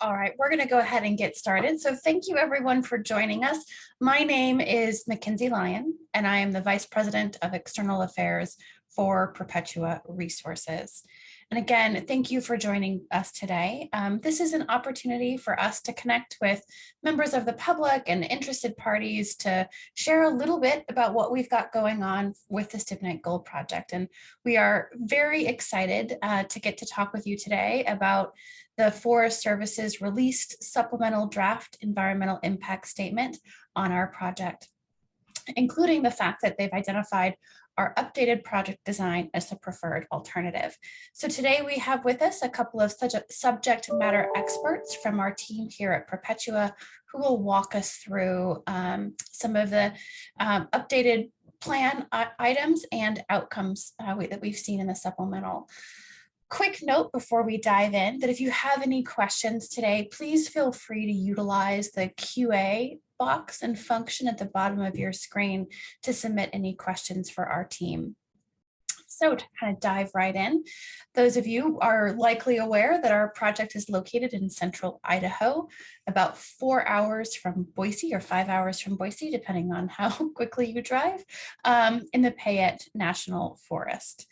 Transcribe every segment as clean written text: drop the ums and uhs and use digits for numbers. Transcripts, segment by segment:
All right, we're going to go ahead and get started. So thank you everyone for joining us. My name is Mackenzie Lyon, and I am the Vice President of External Affairs for Perpetua Resources. And again, thank you for joining us today. This is an opportunity for us to connect with members of the public and interested parties to share a little bit about what we've got going on with the Stibnite Gold Project. And we are very excited to get to talk with you today about the Forest Service's released supplemental draft environmental impact statement on our project, including the fact that they've identified our updated project design as the preferred alternative. So today we have with us a couple of subject matter experts from our team here at Perpetua who will walk us through some of the updated plan items and outcomes that we've seen in the supplemental. Quick note before we dive in that if you have any questions today, please feel free to utilize the QA box and function at the bottom of your screen to submit any questions for our team. So to kind of dive right in, those of you are likely aware that our project is located in central Idaho, about 4 hours from Boise or 5 hours from Boise, depending on how quickly you drive, in the Payette National Forest.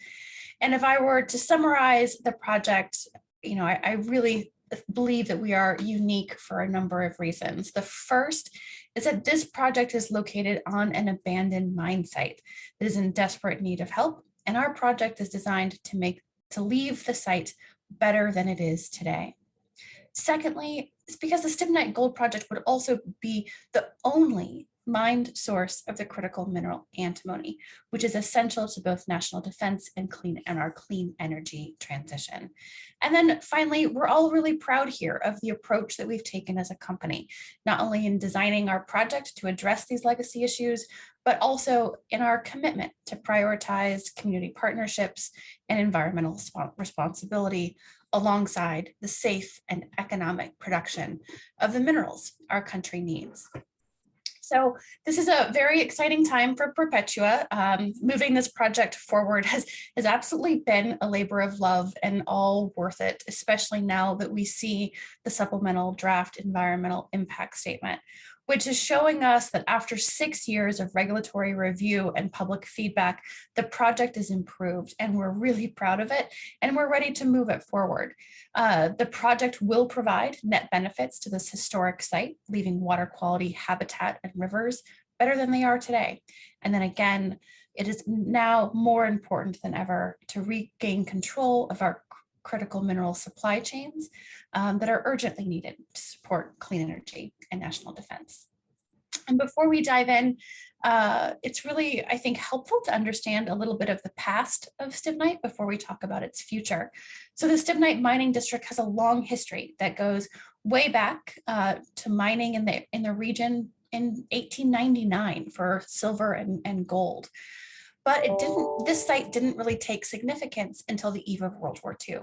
And if I were to summarize the project, I really believe that we are unique for a number of reasons. The first is that this project is located on an abandoned mine site that is in desperate need of help. And our project is designed to leave the site better than it is today. Secondly, it's because the Stibnite Gold Project would also be the only mined source of the critical mineral antimony, which is essential to both national defense and our clean energy transition. And then finally, we're all really proud here of the approach that we've taken as a company, not only in designing our project to address these legacy issues, but also in our commitment to prioritize community partnerships and environmental responsibility alongside the safe and economic production of the minerals our country needs. So this is a very exciting time for Perpetua. Moving this project forward has absolutely been a labor of love and all worth it, especially now that we see the supplemental draft environmental impact statement, which is showing us that after 6 years of regulatory review and public feedback, the project is improved and we're really proud of it and we're ready to move it forward. The project will provide net benefits to this historic site, leaving water quality, habitat, and rivers better than they are today. And then again, it is now more important than ever to regain control of our critical mineral supply chains that are urgently needed to support clean energy and national defense. And before we dive in, it's really, I think, helpful to understand a little bit of the past of Stibnite before we talk about its future. So the Stibnite mining district has a long history that goes way back to mining in the region in 1899 for silver and gold. But this site didn't really take significance until the eve of World War II,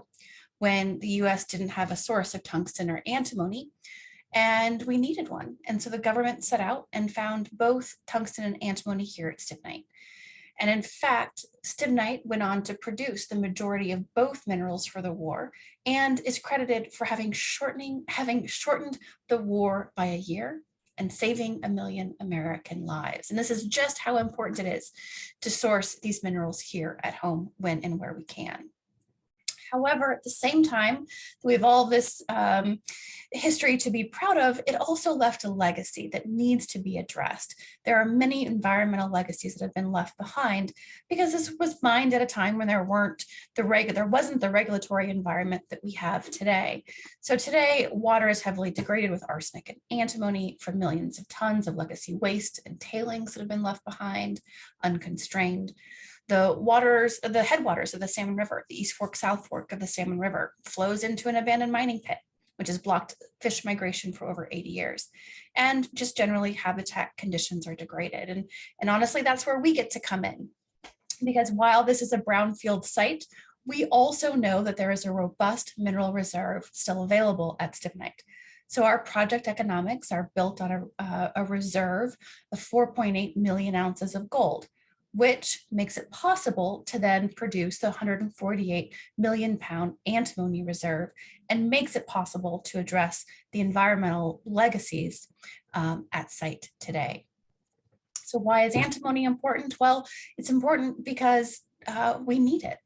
when the US didn't have a source of tungsten or antimony, and we needed one. And so the government set out and found both tungsten and antimony here at Stibnite. And in fact, Stibnite went on to produce the majority of both minerals for the war and is credited for having shortened the war by a year and saving 1 million American lives. And this is just how important it is to source these minerals here at home when and where we can. However, at the same time, we have all this history to be proud of. It also left a legacy that needs to be addressed. There are many environmental legacies that have been left behind because this was mined at a time when there wasn't the regulatory environment that we have today. So today, water is heavily degraded with arsenic and antimony from millions of tons of legacy waste and tailings that have been left behind, unconstrained. The headwaters of the Salmon River, the East Fork, South Fork of the Salmon River, flows into an abandoned mining pit, which has blocked fish migration for over 80 years. And just generally habitat conditions are degraded. And honestly, that's where we get to come in. Because while this is a brownfield site, we also know that there is a robust mineral reserve still available at Stibnite. So our project economics are built on a reserve of 4.8 million ounces of gold, which makes it possible to then produce the 148 million pound antimony reserve and makes it possible to address the environmental legacies at site today. So why is antimony important? Well, it's important because we need it.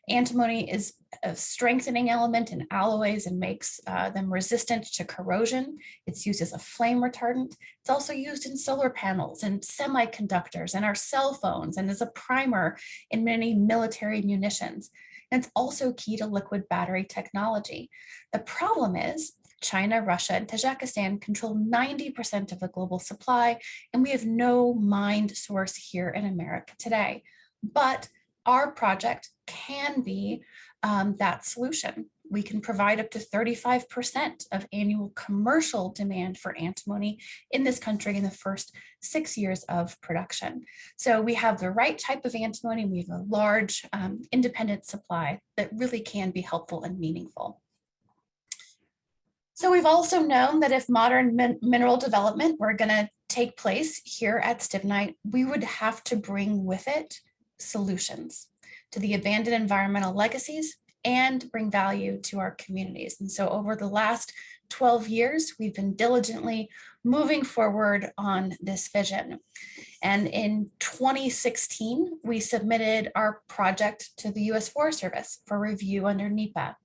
Antimony is a strengthening element in alloys and makes them resistant to corrosion. It's used as a flame retardant. It's also used in solar panels and semiconductors and our cell phones and as a primer in many military munitions. And it's also key to liquid battery technology. The problem is China, Russia, and Tajikistan control 90% of the global supply, and we have no mined source here in America today. But our project can be that solution. We can provide up to 35% of annual commercial demand for antimony in this country in the first 6 years of production. So we have the right type of antimony. We have a large independent supply that really can be helpful and meaningful. So we've also known that if modern mineral development were going to take place here at Stibnite, we would have to bring with it solutions to the abandoned environmental legacies and bring value to our communities. And so over the last 12 years, we've been diligently moving forward on this vision. And in 2016, we submitted our project to the U.S. Forest Service for review under NEPA.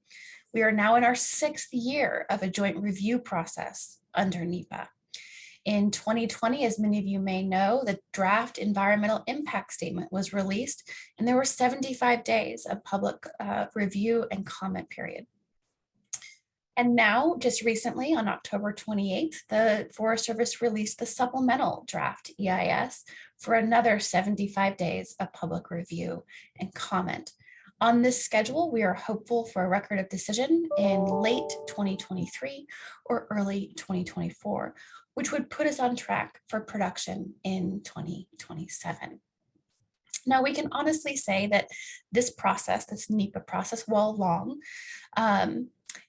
We are now in our 6th year of a joint review process under NEPA. In 2020, as many of you may know, the draft environmental impact statement was released, and there were 75 days of public review and comment period. And now, just recently, on October 28th, the Forest Service released the supplemental draft EIS for another 75 days of public review and comment. On this schedule, we are hopeful for a record of decision in late 2023 or early 2024, which would put us on track for production in 2027. Now, we can honestly say that this process, this NEPA process, while long,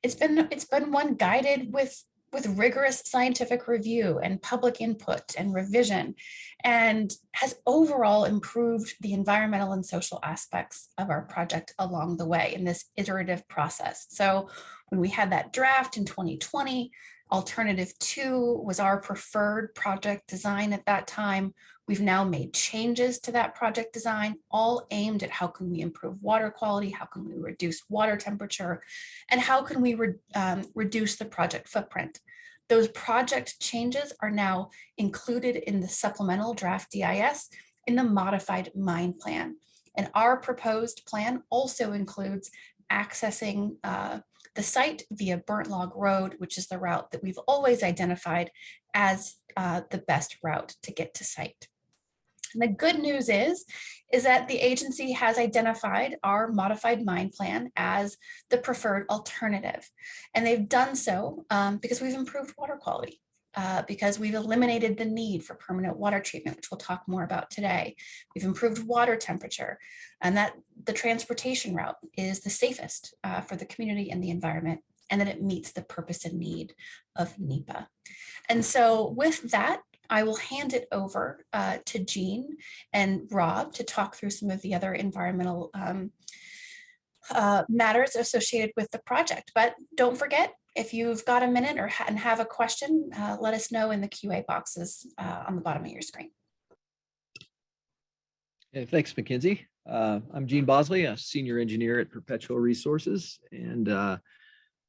it's been one guided with rigorous scientific review and public input and revision, and has overall improved the environmental and social aspects of our project along the way in this iterative process. So when we had that draft in 2020, Alternative 2 was our preferred project design at that time. We've now made changes to that project design, all aimed at how can we improve water quality, how can we reduce water temperature, and how can we reduce the project footprint. Those project changes are now included in the supplemental draft DIS in the modified mine plan. And our proposed plan also includes accessing the site via Burnt Log Road, which is the route that we've always identified as the best route to get to site. And the good news is that the agency has identified our modified mine plan as the preferred alternative. And they've done so because we've improved water quality, because we've eliminated the need for permanent water treatment, which we'll talk more about today. We've improved water temperature, and that the transportation route is the safest for the community and the environment, and that it meets the purpose and need of NEPA. And so with that, I will hand it over to Jean and Rob to talk through some of the other environmental matters associated with the project. But don't forget, if you've got a minute and have a question, let us know in the QA boxes on the bottom of your screen. Yeah, thanks, Mackenzie. I'm Gene Bosley, a senior engineer at Perpetua Resources, and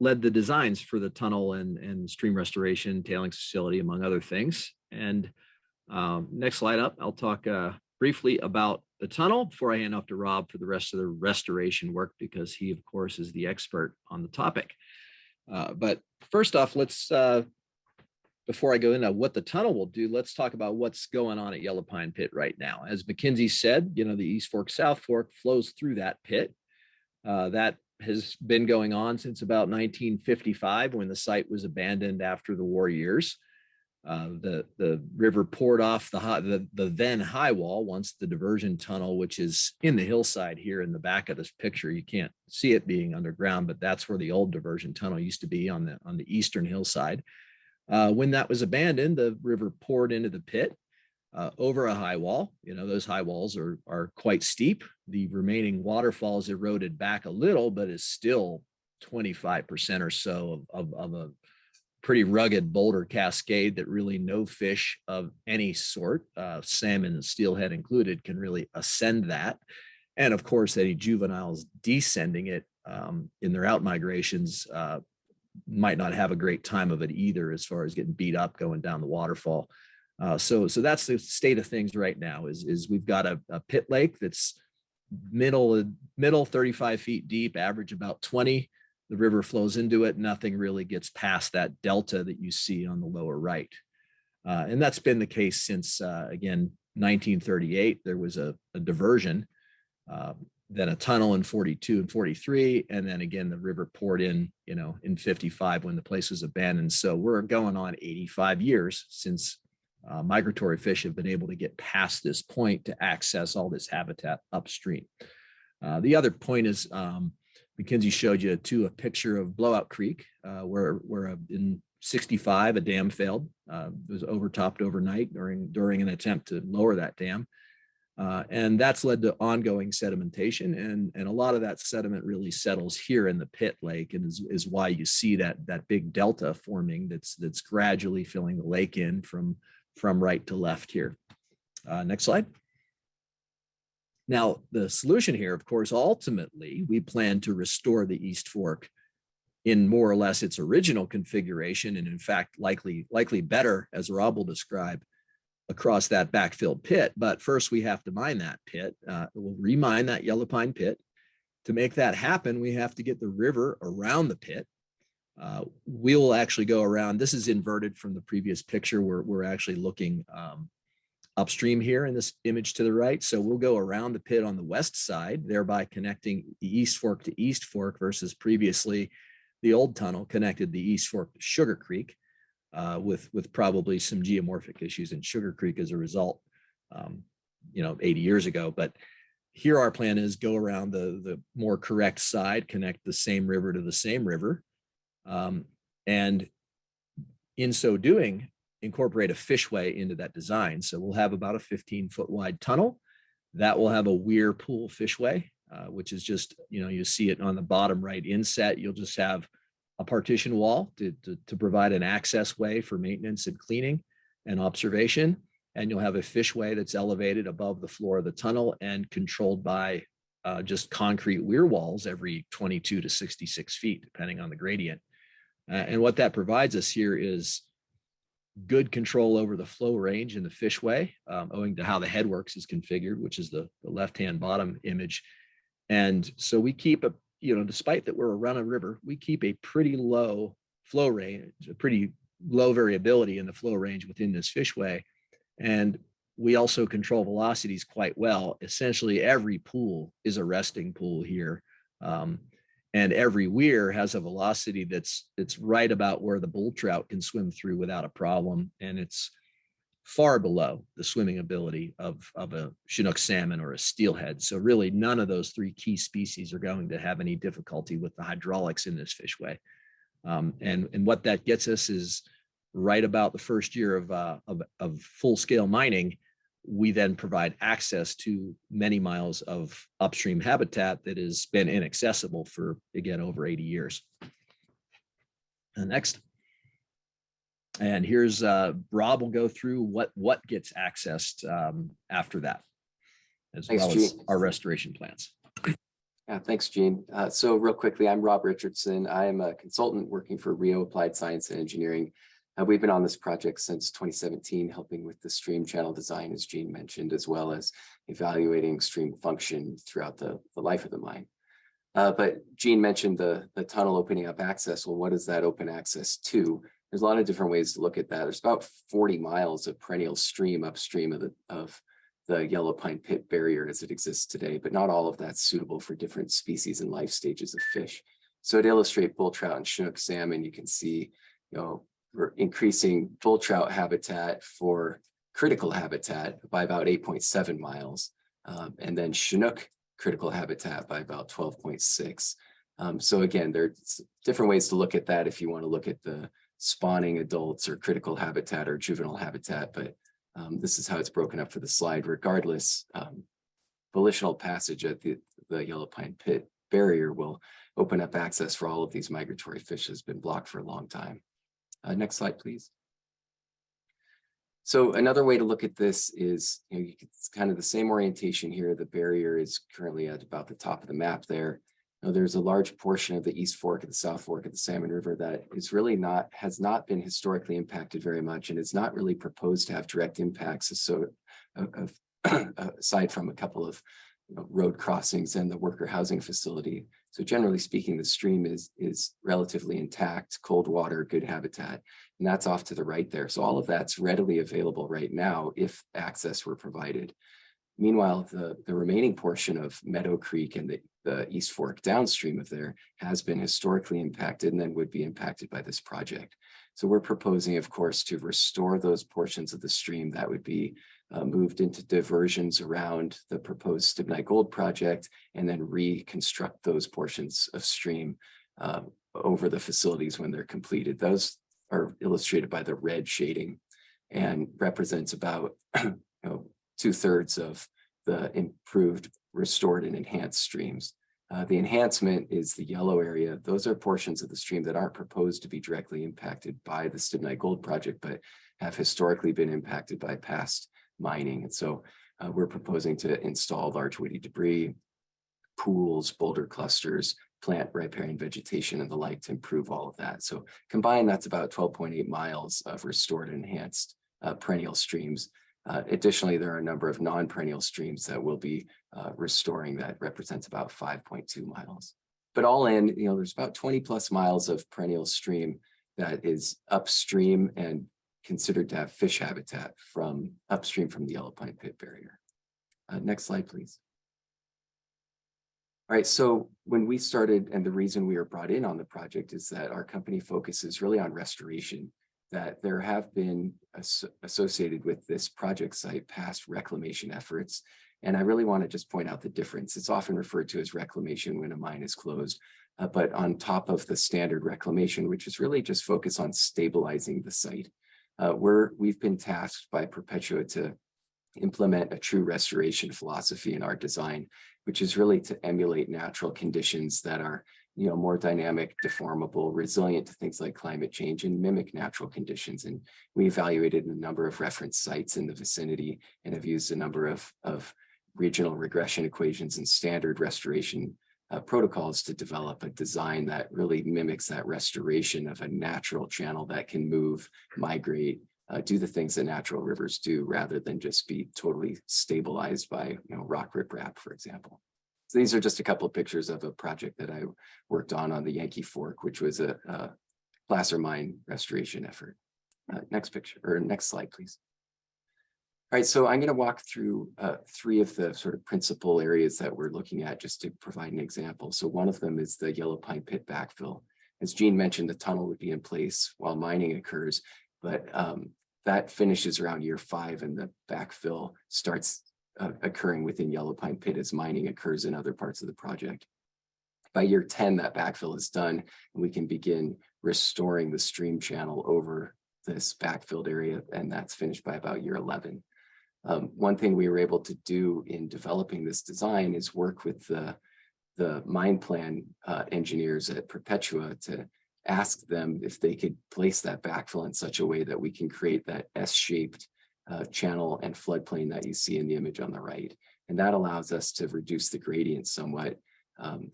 led the designs for the tunnel and stream restoration tailings facility, among other things. And next slide up, I'll talk briefly about the tunnel before I hand off to Rob for the rest of the restoration work, because he, of course, is the expert on the topic. But first off, let's, before I go into what the tunnel will do, let's talk about what's going on at Yellow Pine Pit right now. As Mackenzie said, you know, the East Fork South Fork flows through that pit. That has been going on since about 1955, when the site was abandoned after the war years. The river poured off the then high wall once the diversion tunnel, which is in the hillside here in the back of this picture. You can't see it being underground, but that's where the old diversion tunnel used to be, on the eastern hillside. When that was abandoned, the river poured into the pit. over a high wall. Those high walls are quite steep. The remaining waterfalls eroded back a little, but is still 25% or so of a pretty rugged boulder cascade that really no fish of any sort, salmon and steelhead included, can really ascend that. And of course, any juveniles descending it in their out migrations might not have a great time of it either, as far as getting beat up going down the waterfall. So that's the state of things right now. Is we've got a pit lake that's middle 35 feet deep, average about 20. The river flows into it. Nothing really gets past that delta that you see on the lower right. And that's been the case since, again, 1938. There was a diversion, then a tunnel in 42 and 43. And then again, the river poured in, in 55 when the place was abandoned. So we're going on 85 years since migratory fish have been able to get past this point to access all this habitat upstream. The other point is, Mackenzie showed you a picture of Blowout Creek, where in 65 a dam failed. It was overtopped overnight during an attempt to lower that dam, and that's led to ongoing sedimentation, and a lot of that sediment really settles here in the pit lake, and is why you see that big delta forming that's gradually filling the lake in from right to left here. Next slide. Now, the solution here, of course, ultimately, we plan to restore the East Fork in more or less its original configuration, and in fact, likely better, as Rob will describe, across that backfilled pit. But first, we have to mine that pit. We'll remine that yellow pine pit. To make that happen, we have to get the river around the pit. We will actually go around. This is inverted from the previous picture. We're actually looking upstream here in this image to the right. So we'll go around the pit on the west side, thereby connecting the East Fork to East Fork, versus previously the old tunnel connected the East Fork to Sugar Creek, with probably some geomorphic issues in Sugar Creek as a result, 80 years ago. But here our plan is go around the more correct side, connect the same river to the same river, and in so doing, incorporate a fishway into that design. So we'll have about a 15-foot wide tunnel that will have a weir pool fishway, which is just, you see it on the bottom right inset. You'll just have a partition wall to provide an access way for maintenance and cleaning and observation. And you'll have a fishway that's elevated above the floor of the tunnel and controlled by just concrete weir walls every 22 to 66 feet, depending on the gradient. And what that provides us here is good control over the flow range in the fishway, owing to how the headworks is configured, which is the left-hand bottom image. And so we keep despite that we're around a river, we keep a pretty low flow range, a pretty low variability in the flow range within this fishway. And we also control velocities quite well. Essentially, every pool is a resting pool here. And every weir has a velocity that's right about where the bull trout can swim through without a problem. And it's far below the swimming ability of a Chinook salmon or a steelhead. So really none of those three key species are going to have any difficulty with the hydraulics in this fishway. And what that gets us is right about the first year of full-scale mining, we then provide access to many miles of upstream habitat that has been inaccessible for, again, over 80 years. And next. And here's Rob will go through what gets accessed after that, as Thanks, well Gene. as our restoration plans. Yeah, thanks, Gene. So real quickly, I'm Rob Richardson. I am a consultant working for Rio Applied Science and Engineering. We've been on this project since 2017, helping with the stream channel design, as Gene mentioned, as well as evaluating stream function throughout the life of the mine. But Gene mentioned the tunnel opening up access. Well, what does that open access to? There's a lot of different ways to look at that. There's about 40 miles of perennial stream upstream of the yellow pine pit barrier as it exists today, but not all of that's suitable for different species and life stages of fish. So to illustrate bull trout and Chinook salmon, you can see, we're increasing bull trout habitat for critical habitat by about 8.7 miles, and then Chinook critical habitat by about 12.6. So again, there's different ways to look at that if you want to look at the spawning adults or critical habitat or juvenile habitat, but This is how it's broken up for the slide. Regardless, volitional passage at the Yellow Pine Pit barrier will open up access for all of these migratory fish that's been blocked for a long time. Next slide, please. So another way to look at this is, it's kind of the same orientation here. The barrier is currently at about the top of the map there. There's a large portion of the East Fork and the South Fork of the Salmon River that is really has not been historically impacted very much, and is not really proposed to have direct impacts aside from a couple of road crossings and the worker housing facility. So generally speaking, the stream is relatively intact, cold water, good habitat, and that's off to the right there. So all of that's readily available right now if access were provided. Meanwhile, the remaining portion of Meadow Creek and the East Fork downstream of there has been historically impacted and then would be impacted by this project. So we're proposing, of course, to restore those portions of the stream that would be moved into diversions around the proposed Stibnite Gold project, and then reconstruct those portions of stream over the facilities when they're completed. Those are illustrated by the red shading and represents about 2/3 of the improved, restored, and enhanced streams. The enhancement is the yellow area. Those are portions of the stream that aren't proposed to be directly impacted by the Stibnite Gold project, but have historically been impacted by past mining. And so we're proposing to install large woody debris, pools, boulder clusters, plant riparian vegetation, and the like to improve all of that. So combined, that's about 12.8 miles of restored and enhanced perennial streams. Additionally, there are a number of non-perennial streams that will be restoring that represents about 5.2 miles. But all in, there's about 20 plus miles of perennial stream that is upstream and considered to have fish habitat from upstream from the Yellow Pine Pit barrier. Next slide, please. All right, so when we started, and the reason we were brought in on the project is that our company focuses really on restoration, that there have been associated with this project site past reclamation efforts. And I really want to just point out the difference. It's often referred to as reclamation when a mine is closed, but on top of the standard reclamation, which is really just focused on stabilizing the site. We've been tasked by Perpetua to implement a true restoration philosophy in our design, which is really to emulate natural conditions that are more dynamic, deformable, resilient to things like climate change, and mimic natural conditions. And we evaluated a number of reference sites in the vicinity and have used a number of regional regression equations and standard restoration protocols to develop a design that really mimics that restoration of a natural channel that can move, migrate, do the things that natural rivers do, rather than just be totally stabilized by rock riprap, for example. So these are just a couple of pictures of a project that I worked on the Yankee Fork, which was a placer mine restoration effort. Next picture, or next slide, please. All right, so I'm going to walk through 3 of the sort of principal areas that we're looking at just to provide an example. So one of them is the Yellow Pine Pit backfill. As Jean mentioned, the tunnel would be in place while mining occurs, but that finishes around year 5, and the backfill starts occurring within Yellow Pine Pit as mining occurs in other parts of the project. By year 10, that backfill is done, and we can begin restoring the stream channel over this backfilled area, and that's finished by about year 11. One thing we were able to do in developing this design is work with the mine plan engineers at Perpetua to ask them if they could place that backfill in such a way that we can create that S-shaped channel and floodplain that you see in the image on the right. And that allows us to reduce the gradient somewhat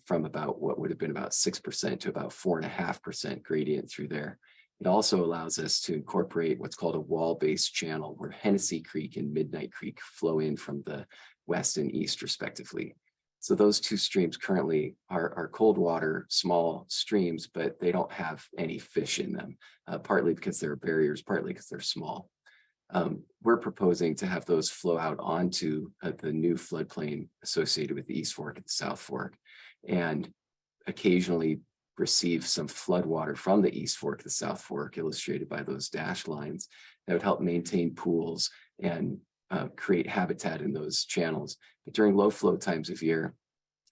from about what would have been about 6% to about 4.5% gradient through there. It also allows us to incorporate what's called a wall-based channel, where Hennessy Creek and Midnight Creek flow in from the west and east respectively. So those 2 streams currently are cold water, small streams, but they don't have any fish in them, partly because they're barriers, partly because they're small. We're proposing to have those flow out onto the new floodplain associated with the East Fork and the South Fork, and occasionally receive some flood water from the East Fork, the South Fork, illustrated by those dashed lines, that would help maintain pools and create habitat in those channels. But during low flow times of year,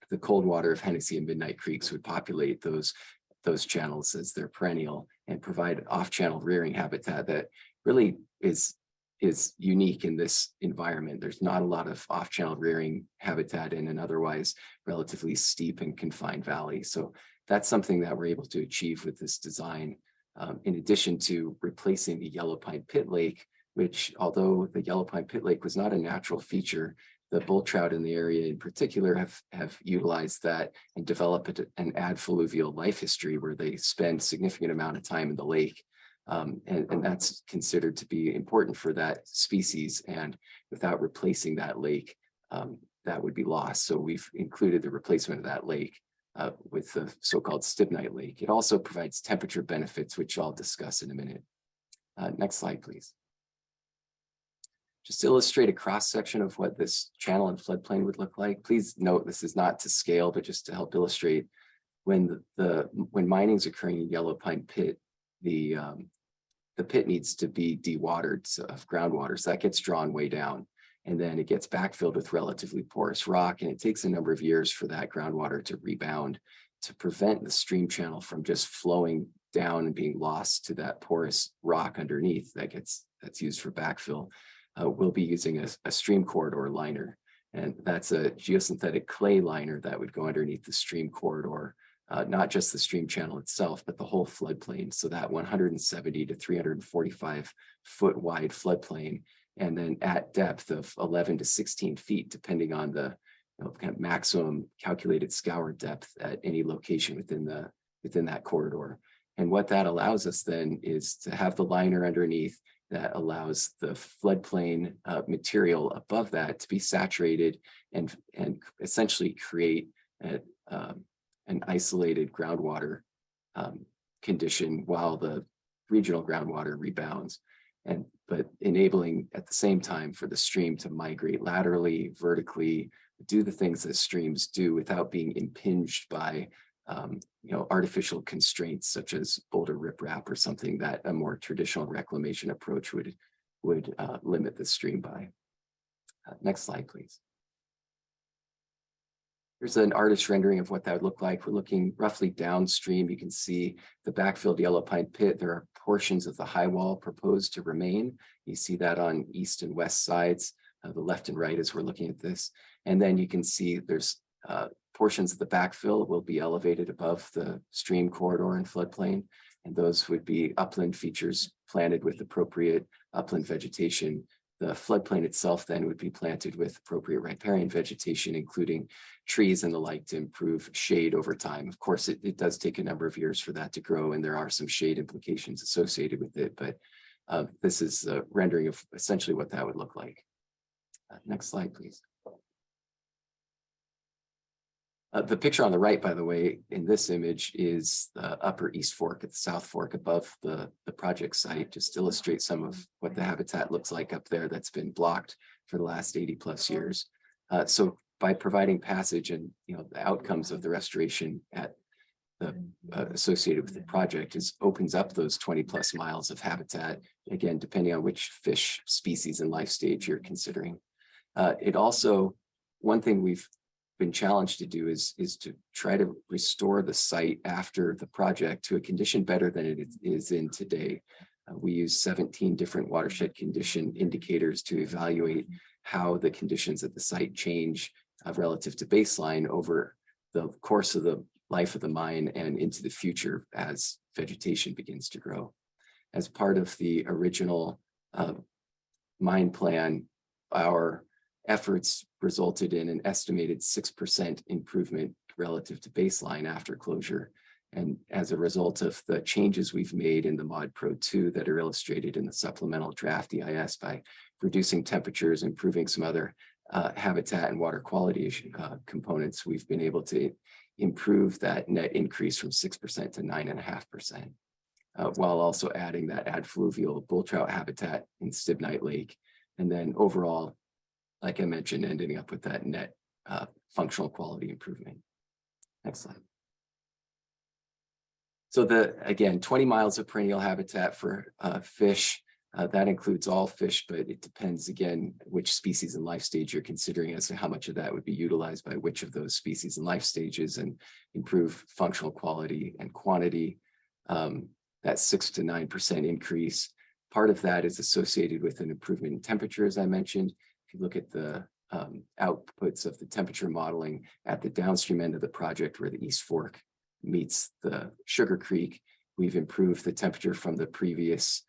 the cold water of Hennessy and Midnight Creeks would populate those channels as they're perennial and provide off-channel rearing habitat that really is is unique in this environment. There's not a lot of off-channel rearing habitat in an otherwise relatively steep and confined valley. So that's something that we're able to achieve with this design. In addition to replacing the yellow pine pit lake, which, although the yellow pine pit lake was not a natural feature, the bull trout in the area in particular have utilized that and developed an adfluvial life history where they spend significant amount of time in the lake. And that's considered to be important for that species. And without replacing that lake, that would be lost. So we've included the replacement of that lake with the so-called stibnite lake. It also provides temperature benefits, which I'll discuss in a minute. Next slide, please. Just to illustrate a cross-section of what this channel and floodplain would look like. Please note this is not to scale, but just to help illustrate when when mining is occurring in yellow pine pit, the pit needs to be dewatered of groundwater. So that gets drawn way down, and then it gets backfilled with relatively porous rock. And it takes a number of years for that groundwater to rebound to prevent the stream channel from just flowing down and being lost to that porous rock underneath that's used for backfill. We'll be using a stream corridor liner, and that's a geosynthetic clay liner that would go underneath the stream corridor, not just the stream channel itself, but the whole floodplain. So that 170 to 345 foot wide floodplain, and then at depth of 11 to 16 feet, depending on the kind of maximum calculated scour depth at any location within that corridor. And what that allows us then is to have the liner underneath that allows the floodplain material above that to be saturated and essentially create an isolated groundwater condition while the regional groundwater rebounds, but enabling at the same time for the stream to migrate laterally, vertically, do the things that streams do without being impinged by artificial constraints such as boulder riprap or something that a more traditional reclamation approach would limit the stream by. Next slide, please. Here's an artist rendering of what that would look like. We're looking roughly downstream. You can see the backfilled yellow pine pit. There are portions of the high wall proposed to remain. You see that on east and west sides, the left and right as we're looking at this. And then you can see there's portions of the backfill will be elevated above the stream corridor and floodplain. And those would be upland features planted with appropriate upland vegetation. The floodplain itself then would be planted with appropriate riparian vegetation, including trees and the like, to improve shade over time. Of course, it does take a number of years for that to grow, and there are some shade implications associated with it, but this is a rendering of essentially what that would look like. Next slide, please. The picture on the right, by the way, in this image is the upper East Fork at the South Fork above the project site, just to illustrate some of what the habitat looks like up there that's been blocked for the last 80 plus years. So by providing passage and the outcomes of the restoration at the associated with the project opens up those 20 plus miles of habitat, again, depending on which fish species and life stage you're considering. It also, one thing we've been challenged to do is to try to restore the site after the project to a condition better than it is in today. We use 17 different watershed condition indicators to evaluate how the conditions at the site change relative to baseline over the course of the life of the mine and into the future as vegetation begins to grow. As part of the original mine plan, our efforts resulted in an estimated 6% improvement relative to baseline after closure. And as a result of the changes we've made in the Mod Pro 2 that are illustrated in the supplemental draft EIS by reducing temperatures, improving some other habitat and water quality components, we've been able to improve that net increase from 6% to 9.5%, while also adding that adfluvial bull trout habitat in Stibnite Lake. And then overall, like I mentioned, ending up with that net functional quality improvement. Next slide. So again, 20 miles of perennial habitat for fish. That includes all fish, but it depends again which species and life stage you're considering as to how much of that would be utilized by which of those species and life stages, and improve functional quality and quantity. That 6 to 9% increase. Part of that is associated with an improvement in temperature, as I mentioned. If you look at the outputs of the temperature modeling at the downstream end of the project where the East Fork meets the Sugar Creek, we've improved the temperature from the previous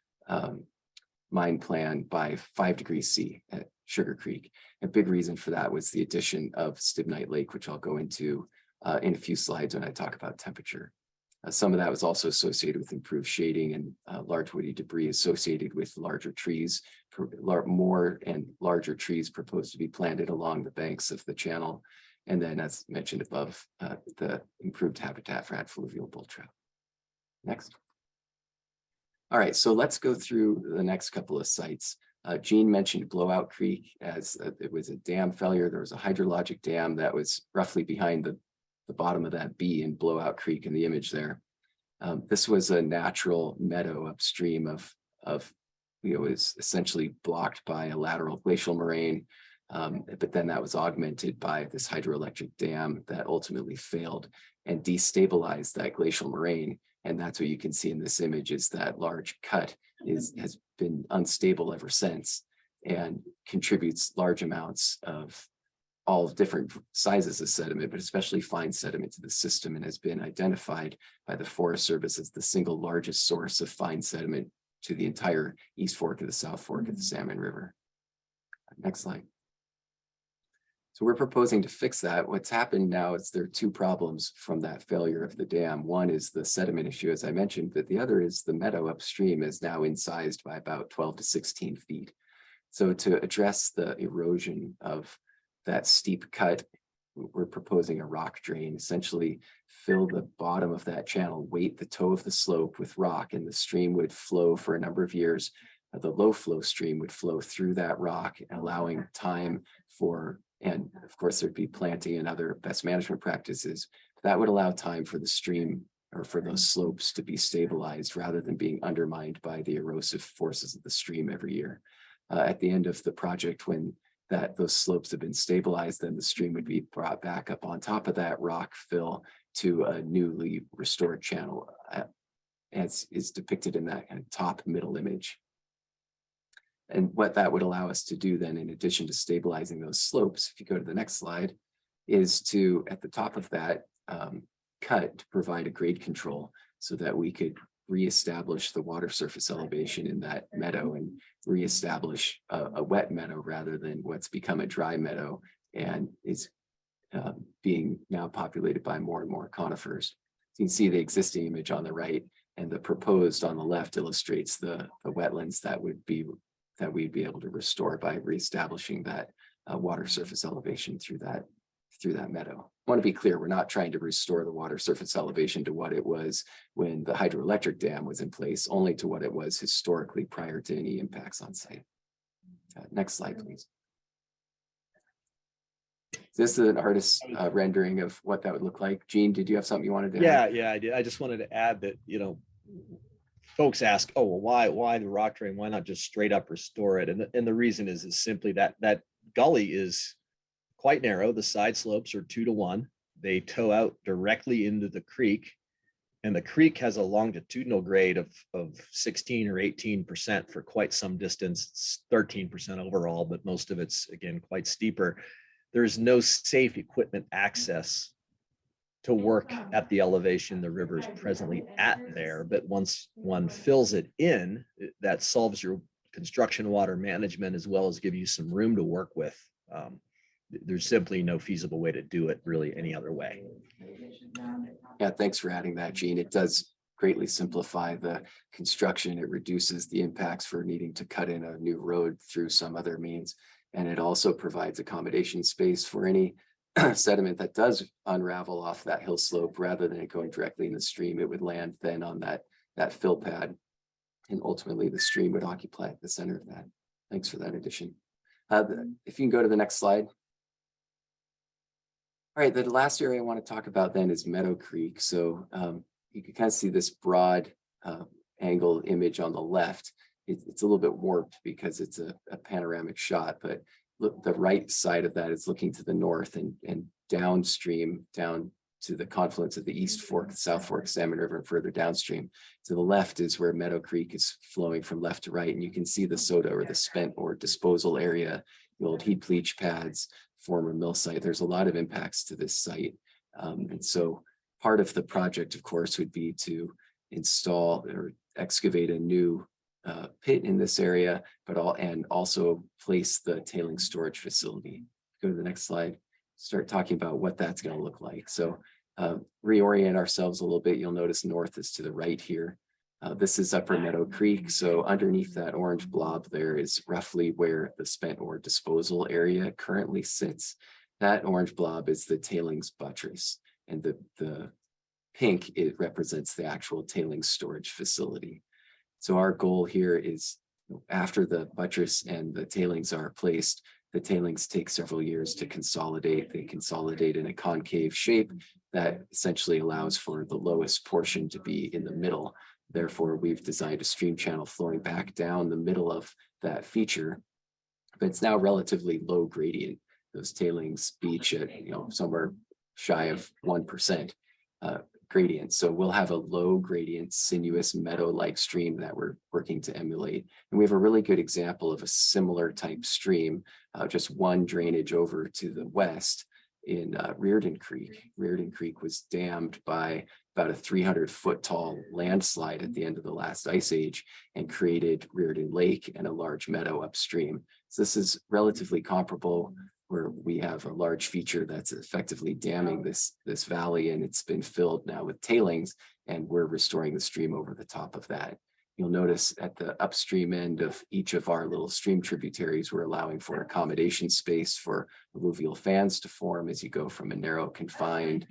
mine plan by 5 degrees C at Sugar Creek. A big reason for that was the addition of Stibnite Lake, which I'll go into in a few slides when I talk about temperature. Some of that was also associated with improved shading and large woody debris associated with larger trees. More and larger trees proposed to be planted along the banks of the channel. And then, as mentioned above, the improved habitat for fluvial bull trout. Next. All right, so let's go through the next couple of sites. Gene mentioned Blowout Creek as it was a dam failure. There was a hydrologic dam that was roughly behind the bottom of that B in Blowout Creek in the image there. This was a natural meadow upstream of it was essentially blocked by a lateral glacial moraine, but then that was augmented by this hydroelectric dam that ultimately failed and destabilized that glacial moraine. And that's what you can see in this image is that large cut has been unstable ever since and contributes large amounts of all different sizes of sediment, but especially fine sediment to the system, and has been identified by the Forest Service as the single largest source of fine sediment to the entire East Fork of the South Fork of the Salmon River. Next slide. So we're proposing to fix that. What's happened now is there are two problems from that failure of the dam. One is the sediment issue, as I mentioned, but the other is the meadow upstream is now incised by about 12 to 16 feet. So to address the erosion of that steep cut, we're proposing a rock drain, essentially fill the bottom of that channel, weight the toe of the slope with rock, and the stream would flow for a number of years. The low flow stream would flow through that rock, allowing time for, and of course there'd be planting and other best management practices. That would allow time for the stream or for those slopes to be stabilized rather than being undermined by the erosive forces of the stream every year. At the end of the project, when those slopes have been stabilized, then the stream would be brought back up on top of that rock fill to a newly restored channel, as is depicted in that kind of top middle image. And what that would allow us to do then, in addition to stabilizing those slopes, if you go to the next slide, is to, at the top of that cut, to provide a grade control so that we could reestablish the water surface elevation in that meadow and reestablish a wet meadow rather than what's become a dry meadow and is being now populated by more and more conifers. So you can see the existing image on the right and the proposed on the left illustrates the wetlands that we'd be able to restore by reestablishing that water surface elevation through that meadow. I want to be clear, we're not trying to restore the water surface elevation to what it was when the hydroelectric dam was in place, only to what it was historically prior to any impacts on site. Next slide, please. This is an artist's rendering of what that would look like. Gene, did you have something you wanted to add? Yeah, I did. I just wanted to add that, folks ask, oh, well, why the rock drain? Why not just straight up restore it? And the reason is simply that gully is quite narrow. The side slopes are 2 to 1. They toe out directly into the creek, and the creek has a longitudinal grade of 16 or 18% for quite some distance. It's 13% overall, but most of it's, again, quite steeper. There's no safe equipment access to work at the elevation the river is presently at there. But once one fills it in, that solves your construction water management as well as give you some room to work with. There's simply no feasible way to do it really any other way. Yeah, thanks for adding that, Gene. It does greatly simplify the construction. It reduces the impacts for needing to cut in a new road through some other means. And it also provides accommodation space for any sediment that does unravel off that hill slope rather than it going directly in the stream. It would land then on that fill pad, and ultimately the stream would occupy the center of that. Thanks for that addition. If you can go to the next slide. All right, the last area I want to talk about then is Meadow Creek. So you can kind of see this broad angle image on the left. It's a little bit warped because it's a panoramic shot, but look, the right side of that is looking to the north and downstream, down to the confluence of the East Fork, the South Fork, Salmon River, and further downstream. To the left is where Meadow Creek is flowing from left to right. And you can see the soda or the spent ore disposal area, the old heap leach pads, former mill site. There's a lot of impacts to this site. And so part of the project, of course, would be to install or excavate a new pit in this area, and also place the tailings storage facility. Go to the next slide. Start talking about what that's going to look like. So reorient ourselves a little bit. You'll notice north is to the right here. This is Upper Meadow Creek. So underneath that orange blob there is roughly where the spent ore disposal area currently sits. That orange blob is the tailings buttress, and the pink, it represents the actual tailings storage facility. So our goal here is, after the buttress and the tailings are placed, the tailings take several years to consolidate. They consolidate in a concave shape that essentially allows for the lowest portion to be in the middle. Therefore, we've designed a stream channel flowing back down the middle of that feature, but it's now relatively low gradient. Those tailings beach at somewhere shy of 1% gradient. So we'll have a low gradient, sinuous meadow-like stream that we're working to emulate. And we have a really good example of a similar type stream, just one drainage over to the west in Reardon Creek. Reardon Creek was dammed by about a 300-foot tall landslide at the end of the last ice age and created Reardon Lake and a large meadow upstream. So this is relatively comparable, where we have a large feature that's effectively damming this valley, and it's been filled now with tailings, and we're restoring the stream over the top of that. You'll notice at the upstream end of each of our little stream tributaries, we're allowing for accommodation space for alluvial fans to form as you go from a narrow, confined,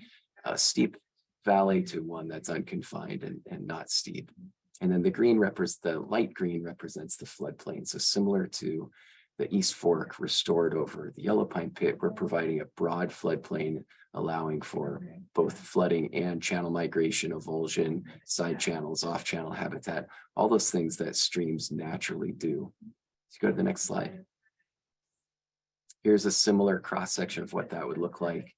steep valley to one that's unconfined and not steep. And then the light green represents the floodplain. So similar to the East Fork restored over the Yellow Pine Pit, we're providing a broad floodplain, allowing for both flooding and channel migration, avulsion, side channels, off channel habitat, all those things that streams naturally do. Let's go to the next slide. Here's a similar cross section of what that would look like,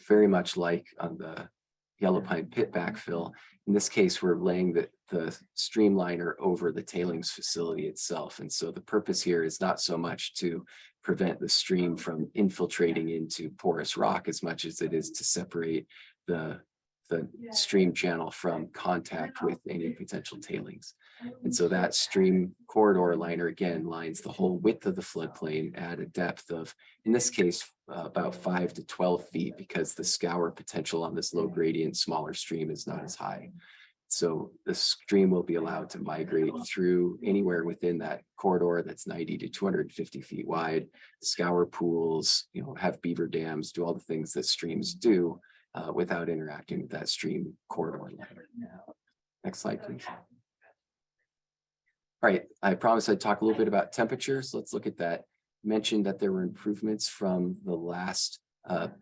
very much like on the Yellow Pine Pit backfill. In this case, we're laying the streamliner over the tailings facility itself. And so the purpose here is not so much to prevent the stream from infiltrating into porous rock as much as it is to separate the stream channel from contact with any potential tailings. And so that stream corridor liner again lines the whole width of the floodplain at a depth of, in this case, about 5 to 12 feet, because the scour potential on this low gradient smaller stream is not as high. So the stream will be allowed to migrate through anywhere within that corridor that's 90 to 250 feet wide, scour pools, have beaver dams, do all the things that streams do without interacting with that stream corridor liner. Next slide, please. All right, I promised I'd talk a little bit about temperatures. Let's look at that. Mentioned that there were improvements from the last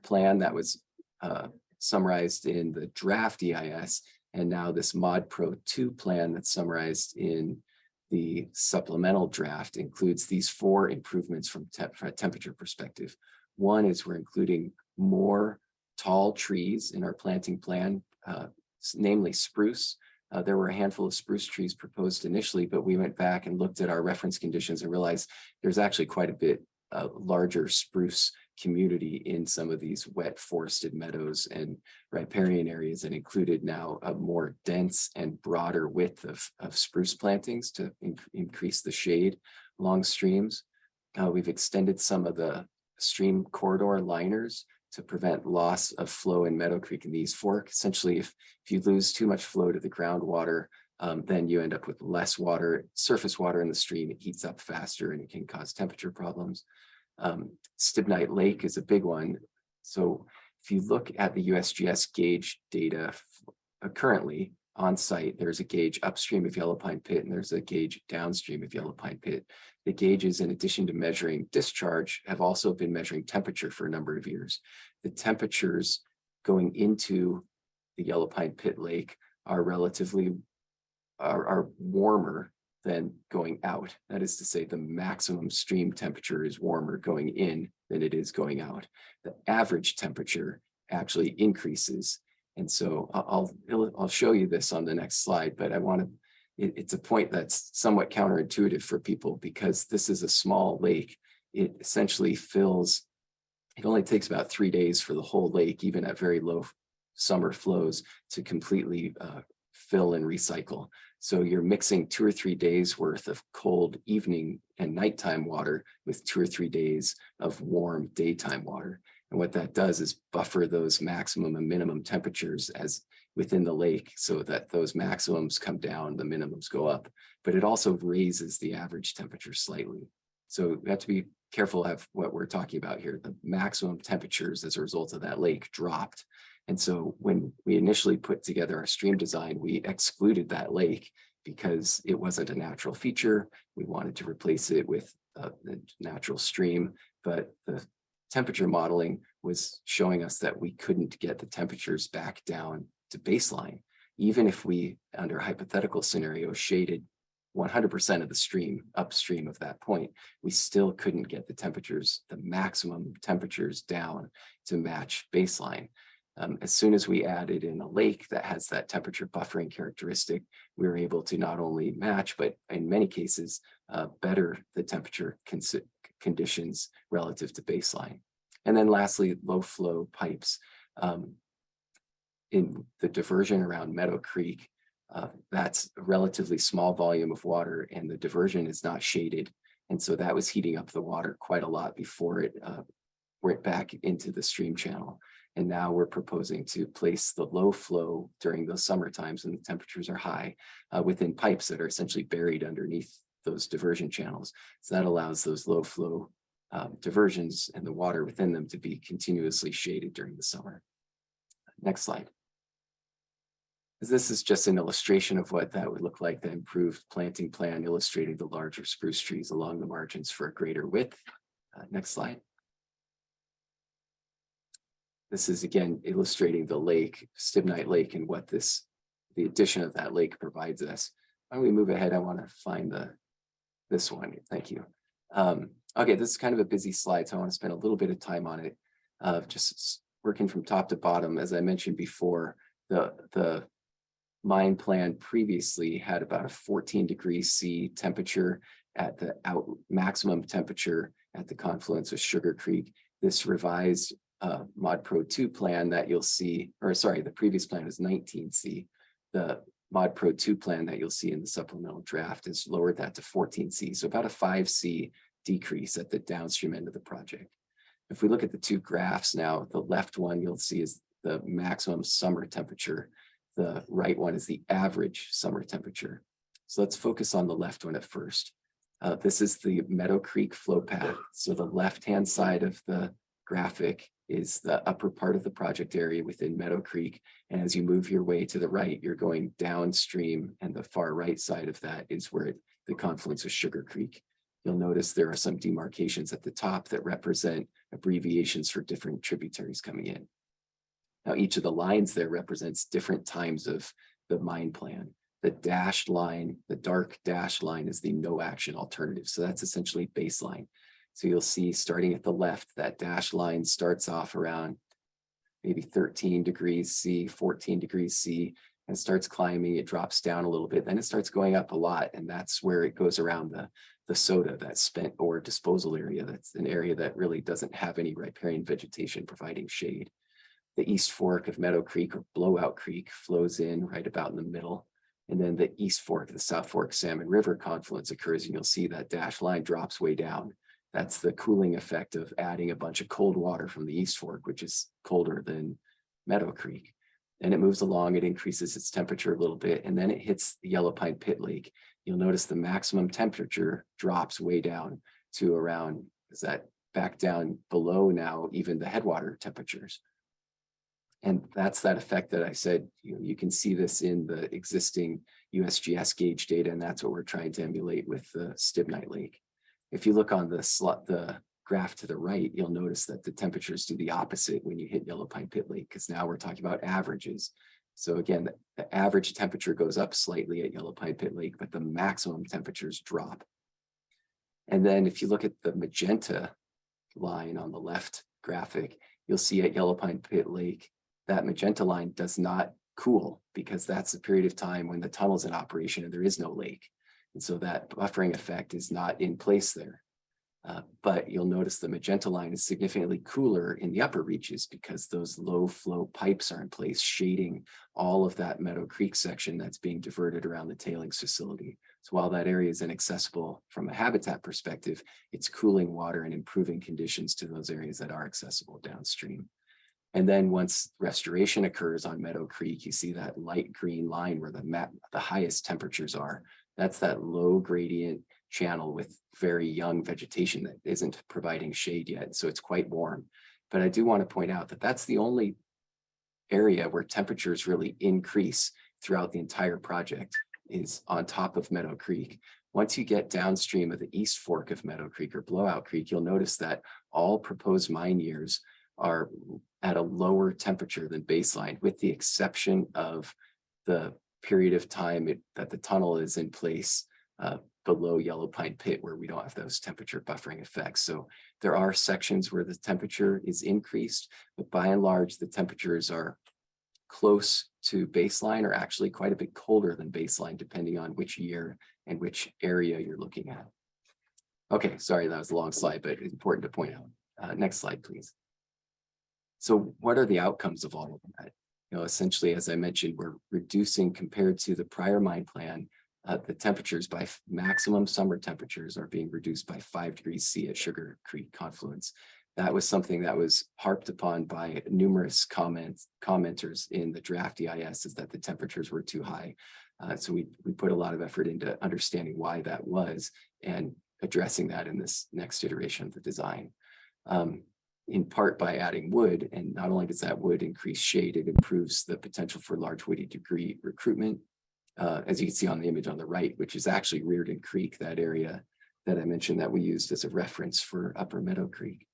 plan that was summarized in the draft EIS, and now this Mod Pro 2 plan that's summarized in the supplemental draft includes these 4 improvements from a temperature perspective. One is we're including more tall trees in our planting plan, namely spruce. There were a handful of spruce trees proposed initially, but we went back and looked at our reference conditions and realized there's actually quite a bit larger spruce community in some of these wet forested meadows and riparian areas, and included now a more dense and broader width of spruce plantings to increase the shade along streams. We've extended some of the stream corridor liners to prevent loss of flow in Meadow Creek and the East Fork. Essentially, if you lose too much flow to the groundwater, then you end up with less water, surface water in the stream. It heats up faster and it can cause temperature problems. Stibnite Lake is a big one. So if you look at the USGS gauge data currently on site, there's a gauge upstream of Yellow Pine Pit and there's a gauge downstream of Yellow Pine Pit. The gauges, in addition to measuring discharge, have also been measuring temperature for a number of years. The temperatures going into the Yellow Pine Pit Lake are are warmer than going out. That is to say, the maximum stream temperature is warmer going in than it is going out. The average temperature actually increases. And so I'll show you this on the next slide, but I want to, it's a point that's somewhat counterintuitive for people because this is a small lake. It essentially fills, it only takes about 3 days for the whole lake, even at very low summer flows, to completely fill and recycle. So you're mixing 2 or 3 days worth of cold evening and nighttime water with 2 or 3 days of warm daytime water. And what that does is buffer those maximum and minimum temperatures as within the lake so that those maximums come down, the minimums go up, but it also raises the average temperature slightly. So we have to be careful of what we're talking about here. The maximum temperatures as a result of that lake dropped. And so when we initially put together our stream design, we excluded that lake because it wasn't a natural feature. We wanted to replace it with the natural stream, but the temperature modeling was showing us that we couldn't get the temperatures back down to baseline. Even if we, under a hypothetical scenario, shaded 100% of the stream upstream of that point, we still couldn't get the temperatures, the maximum temperatures down to match baseline. As soon as we added in a lake that has that temperature buffering characteristic, we were able to not only match, but in many cases, better the temperature conditions relative to baseline. And then lastly, low flow pipes. In the diversion around Meadow Creek, that's a relatively small volume of water and the diversion is not shaded. And so that was heating up the water quite a lot before it went back into the stream channel. And now we're proposing to place the low flow during those summer times when the temperatures are high within pipes that are essentially buried underneath those diversion channels. So that allows those low flow diversions and the water within them to be continuously shaded during the summer. Next slide. This is just an illustration of what that would look like, the improved planting plan illustrating the larger spruce trees along the margins for a greater width. Next slide. This is again illustrating the lake, Stibnite Lake, and what the addition of that lake provides us. Why don't we move ahead? I want to find this one. Thank you. Okay, this is kind of a busy slide, so I want to spend a little bit of time on it. Just working from top to bottom. As I mentioned before, the mine plan previously had about a 14 degrees C temperature at the maximum temperature at the confluence of Sugar Creek. This revised Mod Pro 2 plan that you'll see, or sorry, the previous plan was 19 C. The Mod Pro 2 plan that you'll see in the supplemental draft has lowered that to 14 C. So about a 5 C decrease at the downstream end of the project. If we look at the two graphs now, the left one you'll see is the maximum summer temperature. The right one is the average summer temperature. So let's focus on the left one at first. This is the Meadow Creek flow path. So the left-hand side of the graphic is the upper part of the project area within Meadow Creek. And as you move your way to the right, you're going downstream, and the far right side of that is where the confluence with Sugar Creek. You'll notice there are some demarcations at the top that represent abbreviations for different tributaries coming in. Now, each of the lines there represents different times of the mine plan. The dashed line, the dark dashed line, is the no action alternative. So that's essentially baseline. So you'll see starting at the left, that dashed line starts off around maybe 13 degrees C, 14 degrees C, and starts climbing. It drops down a little bit, then it starts going up a lot. And that's where it goes around the soda, that spent ore disposal area. That's an area that really doesn't have any riparian vegetation providing shade. The East Fork of Meadow Creek, or Blowout Creek, flows in right about in the middle. And then the East Fork, the South Fork Salmon River confluence occurs, and you'll see that dashed line drops way down. That's the cooling effect of adding a bunch of cold water from the East Fork, which is colder than Meadow Creek. And it moves along, it increases its temperature a little bit, and then it hits the Yellow Pine Pit Lake. You'll notice the maximum temperature drops way down to around, is that back down below now, even the headwater temperatures. And that's that effect that I said, you can see this in the existing USGS gauge data, and that's what we're trying to emulate with the Stibnite Lake. If you look on the graph to the right, you'll notice that the temperatures do the opposite when you hit Yellow Pine Pit Lake, because now we're talking about averages. So again, the average temperature goes up slightly at Yellow Pine Pit Lake, but the maximum temperatures drop. And then if you look at the magenta line on the left graphic, you'll see at Yellow Pine Pit Lake, that magenta line does not cool because that's the period of time when the tunnel's in operation and there is no lake. And so that buffering effect is not in place there. But you'll notice the magenta line is significantly cooler in the upper reaches because those low flow pipes are in place, shading all of that Meadow Creek section that's being diverted around the tailings facility. So while that area is inaccessible from a habitat perspective, it's cooling water and improving conditions to those areas that are accessible downstream. And then once restoration occurs on Meadow Creek, you see that light green line where the highest temperatures are. That's that low gradient channel with very young vegetation that isn't providing shade yet. So it's quite warm. But I do want to point out that that's the only area where temperatures really increase throughout the entire project is on top of Meadow Creek. Once you get downstream of the East Fork of Meadow Creek or Blowout Creek, you'll notice that all proposed mine years are at a lower temperature than baseline, with the exception of the period of time that the tunnel is in place below Yellow Pine Pit, where we don't have those temperature buffering effects. So there are sections where the temperature is increased, but by and large, the temperatures are close to baseline or actually quite a bit colder than baseline, depending on which year and which area you're looking at. Okay, sorry, that was a long slide, but it's important to point out. Next slide, please. So what are the outcomes of all of that? You know, essentially, as I mentioned, we're reducing compared to the prior mine plan, the temperatures by maximum summer temperatures are being reduced by 5 degrees C at Sugar Creek confluence. That was something that was harped upon by numerous commenters in the draft EIS, is that the temperatures were too high. So we put a lot of effort into understanding why that was and addressing that in this next iteration of the design. In part by adding wood, and not only does that wood increase shade, it improves the potential for large woody degree recruitment. As you can see on the image on the right, which is actually Reardon Creek, that area that I mentioned that we used as a reference for Upper Meadow Creek.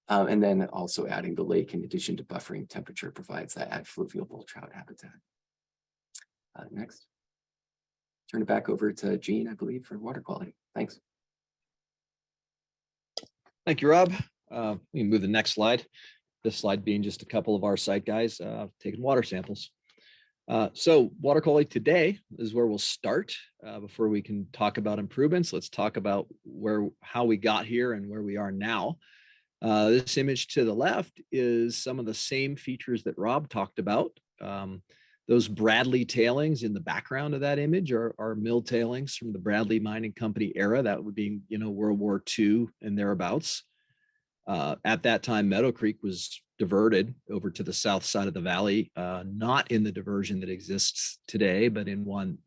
And then also adding the lake in addition to buffering temperature provides that adfluvial bull trout habitat. Next. Turn it back over to Gene, I believe, for water quality. Thanks. Thank you, Rob. We can move the next slide. This slide being just a couple of our site guys taking water samples. So water quality today is where we'll start. Before we can talk about improvements, let's talk about how we got here and where we are now. This image to the left is some of the same features that Rob talked about. Those Bradley tailings in the background of that image are mill tailings from the Bradley Mining Company era. That would be, World War II and thereabouts. At that time, Meadow Creek was diverted over to the south side of the valley, not in the diversion that exists today, but in one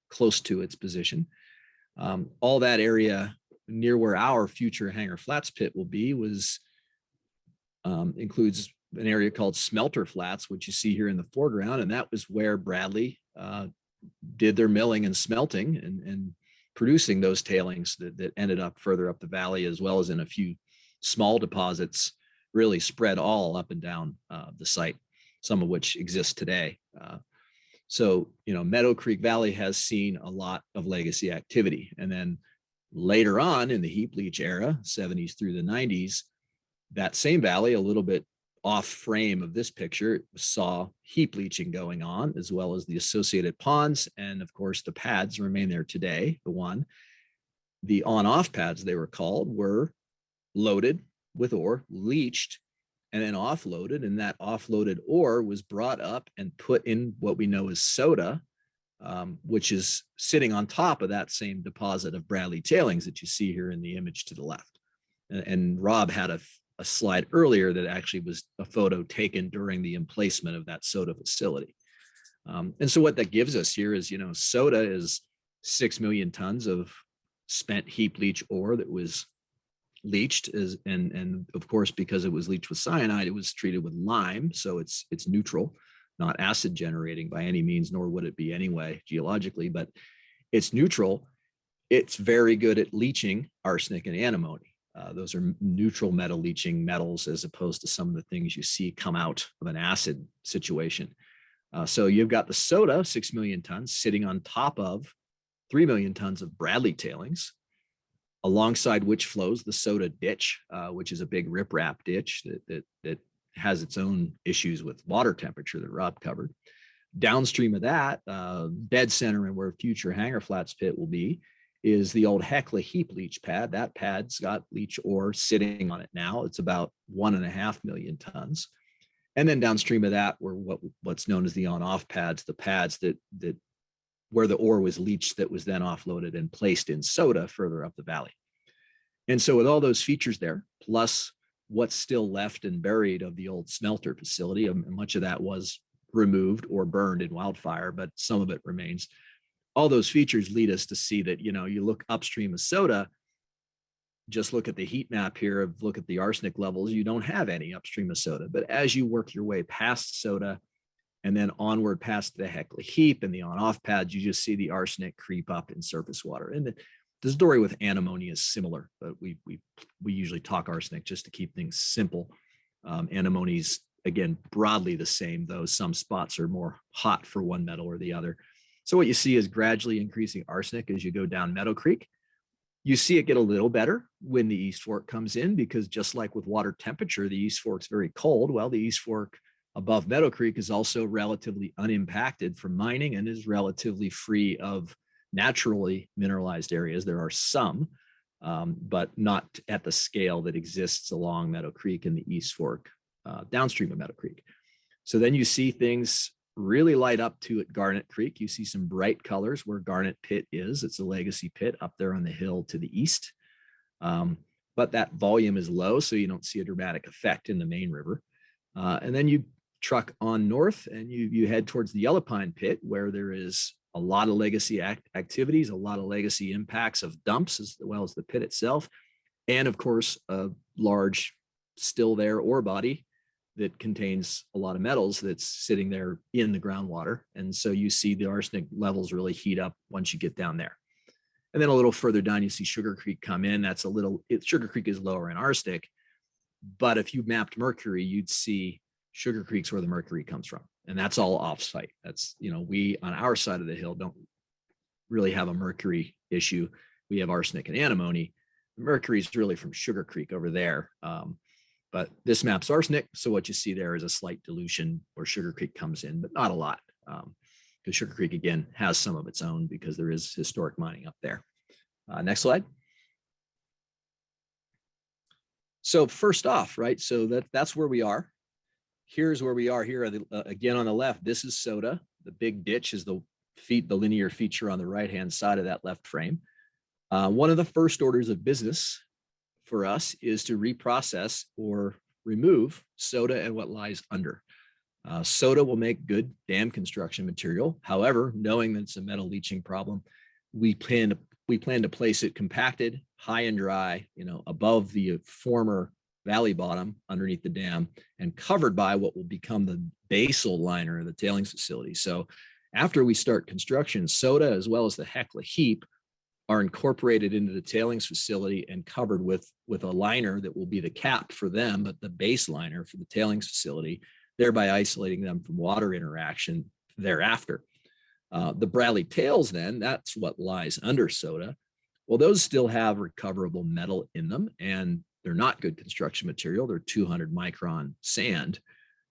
close to its position. All that area near where our future Hanger Flats pit will be includes an area called Smelter Flats, which you see here in the foreground, and that was where Bradley did their milling and smelting and producing those tailings that ended up further up the valley, as well as in a few small deposits really spread all up and down the site, some of which exist today. So, Meadow Creek Valley has seen a lot of legacy activity. And then later on in the heap leach era, 70s through the 90s, that same valley, a little bit off frame of this picture, saw heap leaching going on, as well as the associated ponds. And of course, the pads remain there today. The on-off pads, they were called, were loaded with ore, leached, and then offloaded. And that offloaded ore was brought up and put in what we know as soda, which is sitting on top of that same deposit of Bradley tailings that you see here in the image to the left. And Rob had a slide earlier that actually was a photo taken during the emplacement of that soda facility. And so what that gives us here is, soda is 6 million tons of spent heap leach ore that was leached, and of course, because it was leached with cyanide, it was treated with lime, so it's neutral, not acid generating by any means, nor would it be anyway geologically, but it's neutral. It's very good at leaching arsenic and antimony. Those are neutral metal leaching metals, as opposed to some of the things you see come out of an acid situation. So you've got the soda, 6 million tons, sitting on top of 3 million tons of Bradley tailings. alongside which flows the soda ditch, which is a big riprap ditch that has its own issues with water temperature that Rob covered. Downstream of that, dead center and where future Hanger Flats pit will be, is the old Hecla heap leach pad. That pad's got leach ore sitting on it now. It's about 1.5 million tons. And then downstream of that were what's known as the on-off pads, the pads that where the ore was leached that was then offloaded and placed in soda further up the valley. And so with all those features there, plus what's still left and buried of the old smelter facility, much of that was removed or burned in wildfire, but some of it remains. All those features lead us to see that, you look upstream of soda, just look at the heat map here, look at the arsenic levels, you don't have any upstream of soda. But as you work your way past soda and then onward past the Hecla heap and the on-off pads, you just see the arsenic creep up in surface water. And the story with antimony is similar, but we usually talk arsenic just to keep things simple. Antimony's, again, broadly the same, though some spots are more hot for one metal or the other. So what you see is gradually increasing arsenic as you go down Meadow Creek. You see it get a little better when the East Fork comes in, because just like with water temperature, the East Fork's very cold. Well, the East Fork above Meadow Creek is also relatively unimpacted from mining and is relatively free of naturally mineralized areas. There are some, but not at the scale that exists along Meadow Creek and the East Fork downstream of Meadow Creek. So then you see things really light up to at Garnet Creek. You see some bright colors where Garnet Pit is. It's a legacy pit up there on the hill to the east. But that volume is low, so you don't see a dramatic effect in the main river. And then you truck on north and you head towards the Yellow Pine Pit, where there is a lot of legacy activities, a lot of legacy impacts of dumps, as well as the pit itself. And of course, a large still there ore body that contains a lot of metals that's sitting there in the groundwater. And so you see the arsenic levels really heat up once you get down there. And then a little further down, you see Sugar Creek come in. Sugar Creek is lower in arsenic, but if you mapped mercury, you'd see Sugar Creek's where the mercury comes from. And that's all offsite. That's, we on our side of the hill don't really have a mercury issue. We have arsenic and antimony. Mercury is really from Sugar Creek over there. But this map's arsenic. So what you see there is a slight dilution where Sugar Creek comes in, but not a lot. Because Sugar Creek, again, has some of its own because there is historic mining up there. Next slide. So first off, right? So that's where we are. Here's where we are here. Again, on the left, this is soda. The big ditch is the linear feature on the right-hand side of that left frame. One of the first orders of business for us is to reprocess or remove soda and what lies under. Soda will make good dam construction material. However, knowing that it's a metal leaching problem, we plan to place it compacted, high and dry, above the former valley bottom underneath the dam and covered by what will become the basal liner of the tailings facility. So after we start construction, soda as well as the Hecla heap are incorporated into the tailings facility and covered with a liner that will be the cap for them, but the base liner for the tailings facility, thereby isolating them from water interaction thereafter. The Bradley tails then, that's what lies under soda. Well, those still have recoverable metal in them, and they're not good construction material. They're 200 micron sand.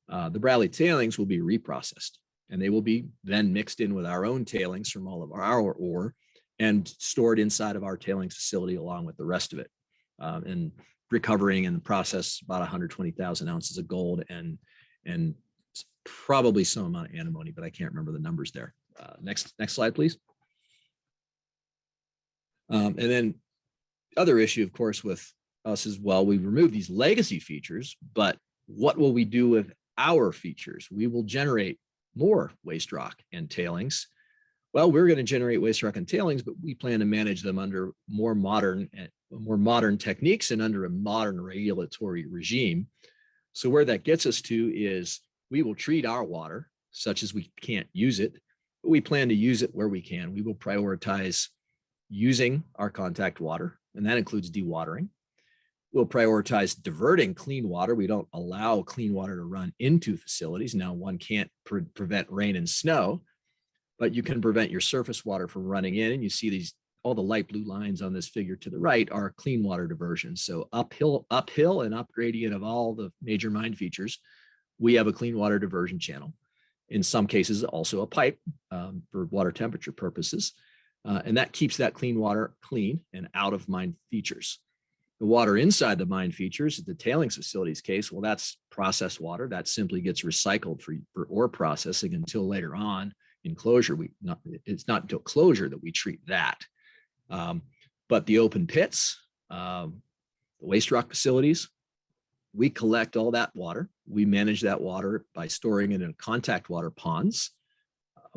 The Bradley tailings will be reprocessed, and they will be then mixed in with our own tailings from all of our ore and stored inside of our tailings facility along with the rest of it, and recovering in the process about 120,000 ounces of gold and probably some amount of antimony, but I can't remember the numbers there. Next slide, please. And then other issue, of course, with us as well, we remove these legacy features, but what will we do with our features? We will generate more waste rock and tailings. Well, we're going to generate waste rock and tailings, but we plan to manage them under more modern techniques and under a modern regulatory regime. So where that gets us to is we will treat our water such as we can't use it, but we plan to use it where we can. We will prioritize using our contact water, and that includes dewatering. We'll prioritize diverting clean water. We don't allow clean water to run into facilities. Now, one can't prevent rain and snow, but you can prevent your surface water from running in. And you see these all the light blue lines on this figure to the right are clean water diversion. So uphill and up gradient of all the major mine features, we have a clean water diversion channel. In some cases, also a pipe for water temperature purposes. And that keeps that clean water clean and out of mine features. The water inside the mine features, the tailings facilities case, well, that's processed water. That simply gets recycled for ore processing until later on in closure. It's not until closure that we treat that. But the open pits, the waste rock facilities, we collect all that water. We manage that water by storing it in contact water ponds.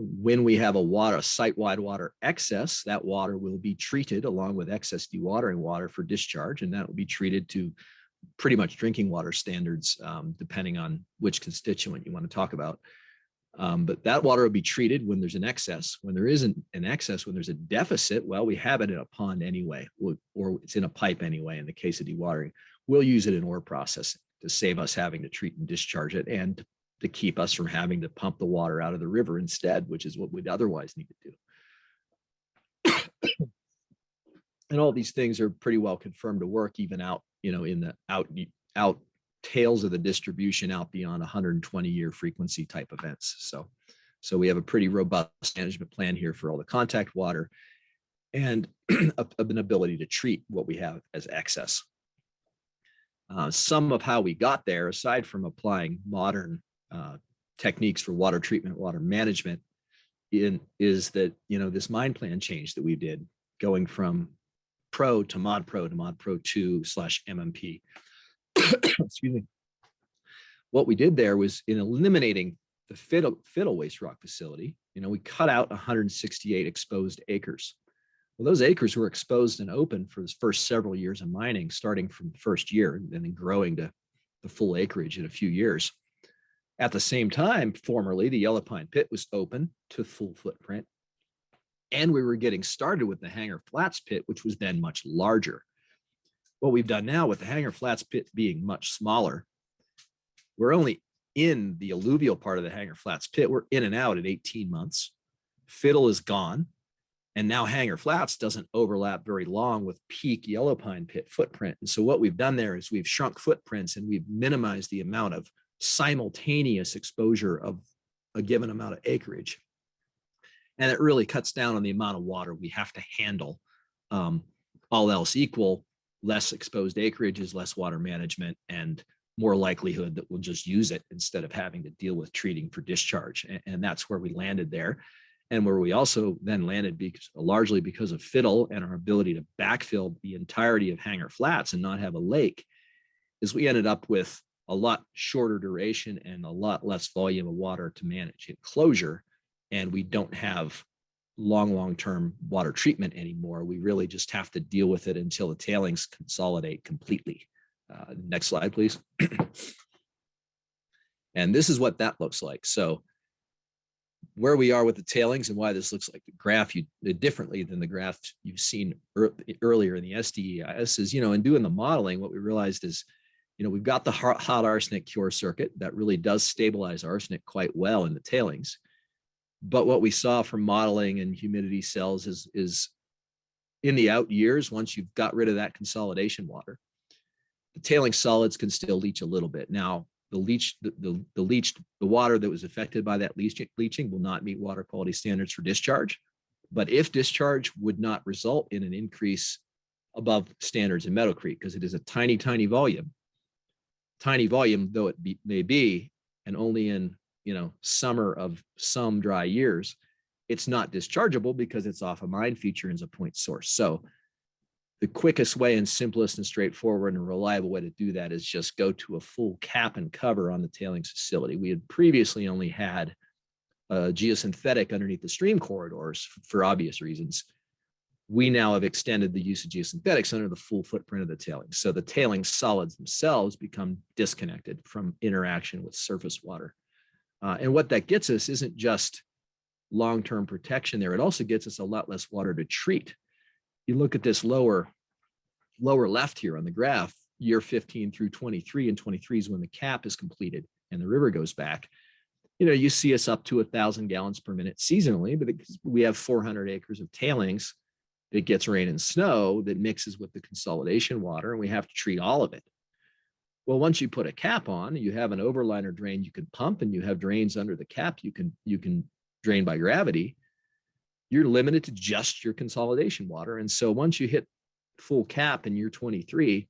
When we have a site-wide water excess, that water will be treated along with excess dewatering water for discharge, and that will be treated to pretty much drinking water standards, depending on which constituent you want to talk about. But that water will be treated when there's an excess. When there isn't an excess, when there's a deficit, well, we have it in a pond anyway, or it's in a pipe anyway in the case of dewatering. We'll use it in ore processing to save us having to treat and discharge it, and to keep us from having to pump the water out of the river instead, which is what we'd otherwise need to do. And all these things are pretty well confirmed to work even out, in the out tails of the distribution out beyond 120-year frequency type events. So we have a pretty robust management plan here for all the contact water and an ability to treat what we have as excess. Some of how we got there, aside from applying modern techniques for water treatment, water management, is that, this mine plan change that we did, going from Pro to Mod Pro to Mod Pro 2/MMP. Excuse me. What we did there was, in eliminating the fiddle waste rock facility, we cut out 168 exposed acres. Well, those acres were exposed and open for the first several years of mining, starting from the first year and then growing to the full acreage in a few years. At the same time, formerly, the Yellow Pine Pit was open to full footprint, and we were getting started with the Hanger Flats Pit, which was then much larger. What we've done now with the Hanger Flats Pit being much smaller, we're only in the alluvial part of the Hanger Flats Pit. We're in and out at 18 months. Fiddle is gone. And now Hanger Flats doesn't overlap very long with peak Yellow Pine Pit footprint. And so what we've done there is we've shrunk footprints and we've minimized the amount of simultaneous exposure of a given amount of acreage. And it really cuts down on the amount of water we have to handle. All else equal, less exposed acreage is less water management and more likelihood that we'll just use it instead of having to deal with treating for discharge. And that's where we landed there. And where we also then landed largely because of Fiddle and our ability to backfill the entirety of Hanger Flats and not have a lake, is we ended up with a lot shorter duration and a lot less volume of water to manage at closure. And we don't have long-term water treatment anymore. We really just have to deal with it until the tailings consolidate completely. Next slide, please. And this is what that looks like. So where we are with the tailings and why this looks like the graph differently than the graph you've seen earlier in the SDEIS is, in doing the modeling, what we realized is, we've got the hot arsenic cure circuit that really does stabilize arsenic quite well in the tailings. But what we saw from modeling and humidity cells is in the out years, once you've got rid of that consolidation water, the tailing solids can still leach a little bit. Now, the water that was affected by that leaching will not meet water quality standards for discharge. But if discharge would not result in an increase above standards in Meadow Creek, because it is a tiny volume though it may be, and only in summer of some dry years, it's not dischargeable because it's off a mine feature and is a point source. So the quickest way and simplest and straightforward and reliable way to do that is just go to a full cap and cover on the tailings facility. We had previously only had geosynthetic underneath the stream corridors for obvious reasons. We now have extended the use of geosynthetics under the full footprint of the tailings. So the tailings solids themselves become disconnected from interaction with surface water. And what that gets us isn't just long-term protection there. It also gets us a lot less water to treat. You look at this lower left here on the graph, year 15 through 23, and 23 is when the cap is completed and the river goes back. You see us up to 1,000 gallons per minute seasonally, but we have 400 acres of tailings that gets rain and snow that mixes with the consolidation water, and we have to treat all of it. Well, once you put a cap on, you have an overliner drain you can pump, and you have drains under the cap you can drain by gravity. You're limited to just your consolidation water. And so once you hit full cap in year 23,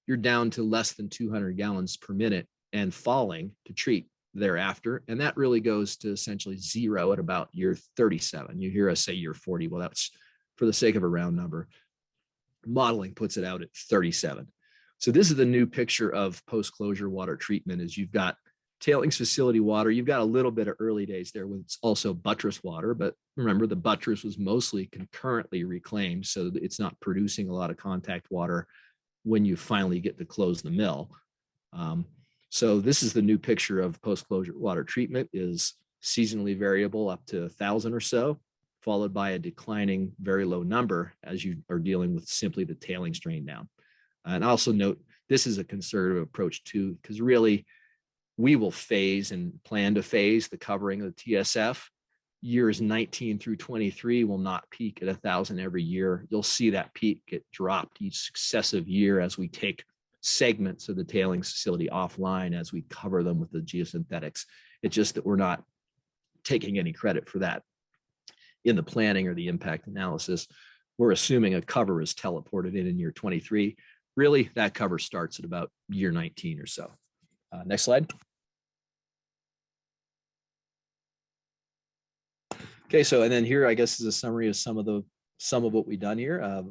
you're down to less than 200 gallons per minute and falling to treat thereafter. And that really goes to essentially zero at about year 37. You hear us say year 40. Well, that's for the sake of a round number. Modeling puts it out at 37. So this is the new picture of post-closure water treatment. Is you've got tailings facility water. You've got a little bit of early days there with also buttress water, but remember the buttress was mostly concurrently reclaimed, so it's not producing a lot of contact water when you finally get to close the mill. So this is the new picture of post-closure water treatment, is seasonally variable up to 1,000 or so, followed by a declining very low number as you are dealing with simply the tailings drain down. And also note, this is a conservative approach too, because really we will phase and plan to phase the covering of the TSF. Years 19 through 23 will not peak at 1,000 every year. You'll see that peak get dropped each successive year as we take segments of the tailings facility offline as we cover them with the geosynthetics. It's just that we're not taking any credit for that in the planning or the impact analysis. We're assuming a cover is teleported in year 23. Really, that cover starts at about year 19 or so. Next slide. Okay, so and then here, I guess, is a summary of some of what we've done here.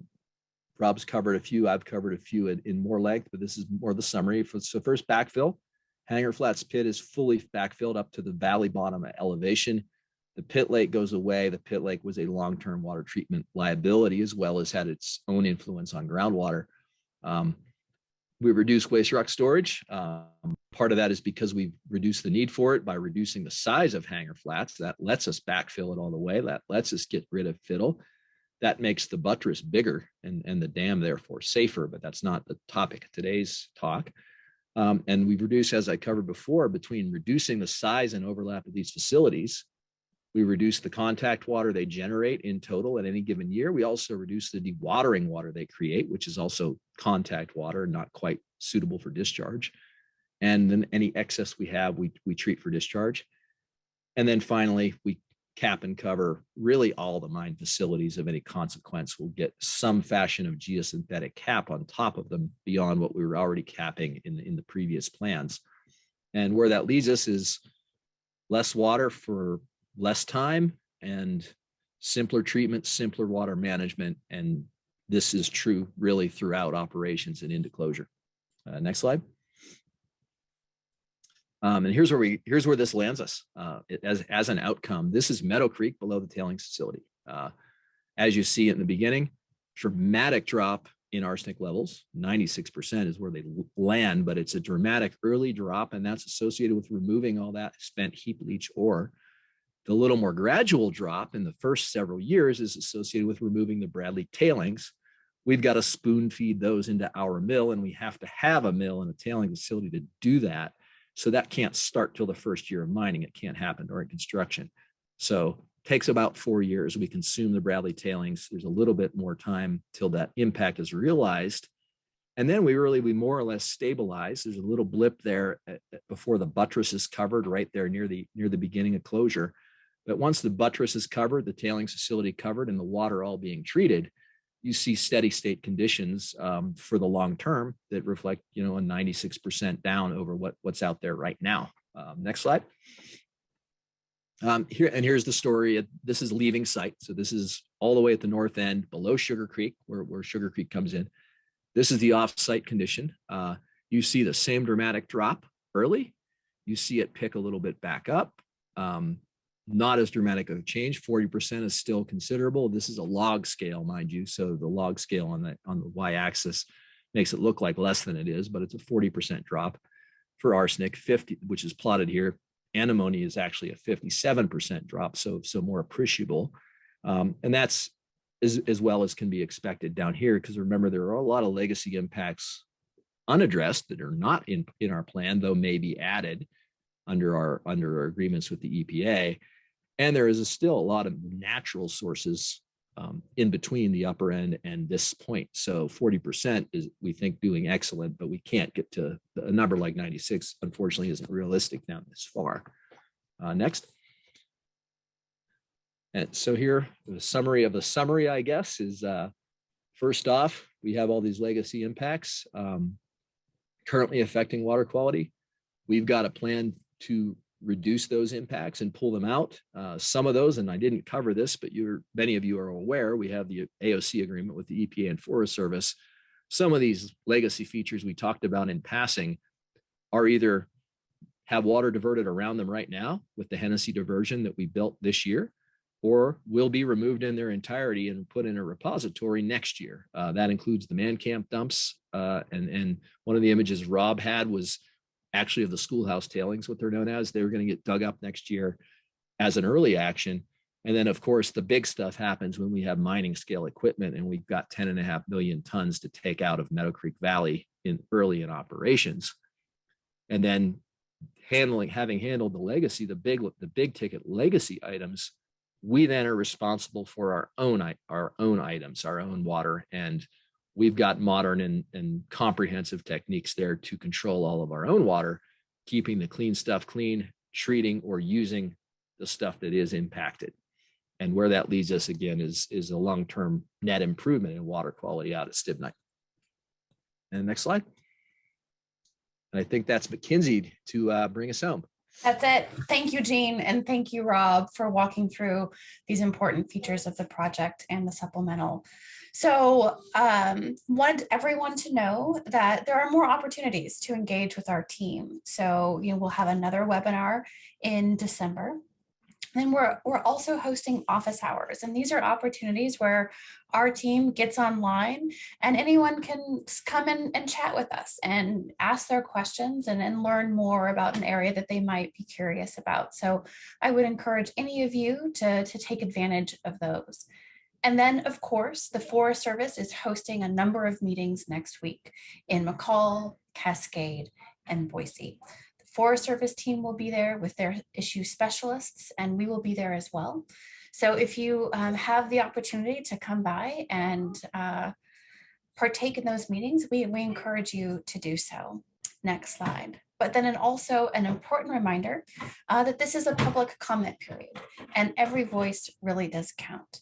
Rob's covered a few, I've covered a few in more length, but this is more the summary. So first, backfill. Hanger Flats pit is fully backfilled up to the valley bottom elevation. The pit lake goes away. The pit lake was a long-term water treatment liability, as well as had its own influence on groundwater. We reduced waste rock storage. Part of that is because we've reduced the need for it by reducing the size of Hanger Flats. That lets us backfill it all the way. That lets us get rid of fiddle. That makes the buttress bigger and the dam therefore safer, but that's not the topic of today's talk. And we've reduced, as I covered before, between reducing the size and overlap of these facilities, we reduce the contact water they generate in total at any given year. We also reduce the dewatering water they create, which is also contact water, not quite suitable for discharge. And then any excess we have, we treat for discharge. And then finally, we cap and cover really all the mine facilities of any consequence. We'll get some fashion of geosynthetic cap on top of them beyond what we were already capping in the previous plans. And where that leads us is less water for less time and simpler treatment, simpler water management. And this is true really throughout operations and into closure. Next slide. And here's where this lands us as an outcome. This is Meadow Creek below the tailings facility. As you see in the beginning, dramatic drop in arsenic levels. 96% is where they land, but it's a dramatic early drop, and that's associated with removing all that spent heap leach ore. The little more gradual drop in the first several years is associated with removing the Bradley tailings. We've got to spoon feed those into our mill, and we have to have a mill and a tailing facility to do that. So that can't start till the first year of mining. It can't happen during construction. So it takes about 4 years. We consume the Bradley tailings. There's a little bit more time till that impact is realized. And then we more or less stabilize. There's a little blip there before the buttress is covered right there near the beginning of closure. But once the buttress is covered, the tailings facility covered, and the water all being treated, you see steady state conditions for the long term that reflect, a 96% down over what's out there right now. Next slide. Here's the story. This is leaving site. So this is all the way at the north end below Sugar Creek, where Sugar Creek comes in. This is the off-site condition. You see the same dramatic drop early. You see it pick a little bit back up. Not as dramatic of a change. 40% is still considerable. This is a log scale, mind you. So the log scale on the y-axis makes it look like less than it is, but it's a 40% drop for arsenic. 50, which is plotted here. Antimony is actually a 57% drop, so more appreciable. And that's as well as can be expected down here, because remember, there are a lot of legacy impacts unaddressed that are not in our plan, though may be added under our agreements with the EPA. And there is still a lot of natural sources in between the upper end and this point. So 40% is, we think, doing excellent, but we can't get to a number like 96, unfortunately, isn't realistic down this far. Next. And so here, the summary of the summary, I guess, is first off, we have all these legacy impacts currently affecting water quality. We've got a plan to reduce those impacts and pull them out. Some of those, and I didn't cover this, but many of you are aware, we have the AOC agreement with the EPA and Forest Service. Some of these legacy features we talked about in passing are either have water diverted around them right now with the Hennessy diversion that we built this year, or will be removed in their entirety and put in a repository next year. That includes the man camp dumps. And one of the images Rob had was actually of the schoolhouse tailings, what they're known as. They were going to get dug up next year as an early action. And then, of course, the big stuff happens when we have mining scale equipment, and we've got 10.5 million tons to take out of Meadow Creek Valley early in operations. And then having handled the legacy, the big ticket legacy items, we then are responsible for our own items, our own water. And we've got modern and comprehensive techniques there to control all of our own water, keeping the clean stuff clean, treating or using the stuff that is impacted. And where that leads us again is a long-term net improvement in water quality out at Stibnite. And next slide. And I think that's McKinsey to bring us home. That's it. Thank you, Jean, and thank you, Rob, for walking through these important features of the project and the supplemental. So want everyone to know that there are more opportunities to engage with our team. So we'll have another webinar in December. Then we're also hosting office hours, and these are opportunities where our team gets online and anyone can come in and chat with us and ask their questions and learn more about an area that they might be curious about. So I would encourage any of you to take advantage of those. And then, of course, the Forest Service is hosting a number of meetings next week in McCall, Cascade, and Boise. Forest Service team will be there with their issue specialists, and we will be there as well. So if you have the opportunity to come by and partake in those meetings, we encourage you to do so. Next slide. But then also an important reminder that this is a public comment period, and every voice really does count.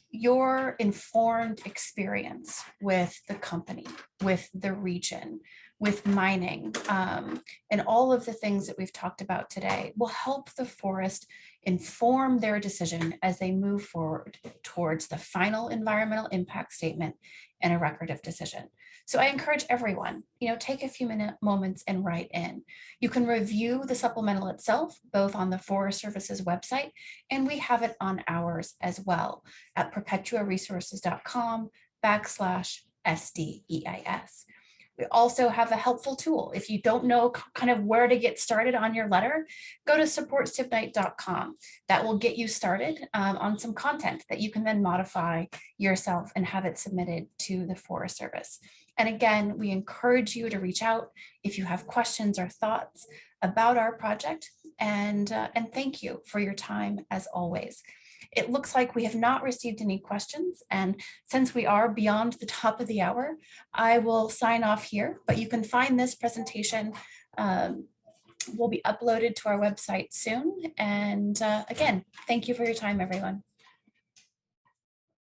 Your informed experience with the company, with the region, with mining, and all of the things that we've talked about today will help the forest inform their decision as they move forward towards the final environmental impact statement and a record of decision. So I encourage everyone, take a few moments and write in. You can review the supplemental itself, both on the Forest Service's website, and we have it on ours as well at perpetuaresources.com/SDEIS. We also have a helpful tool. If you don't know kind of where to get started on your letter, go to supportstibnite.com. That will get you started on some content that you can then modify yourself and have it submitted to the Forest Service. And again, we encourage you to reach out if you have questions or thoughts about our project. And thank you for your time as always. It looks like we have not received any questions, and since we are beyond the top of the hour, I will sign off here, but you can find this presentation will be uploaded to our website soon. And again, thank you for your time, everyone.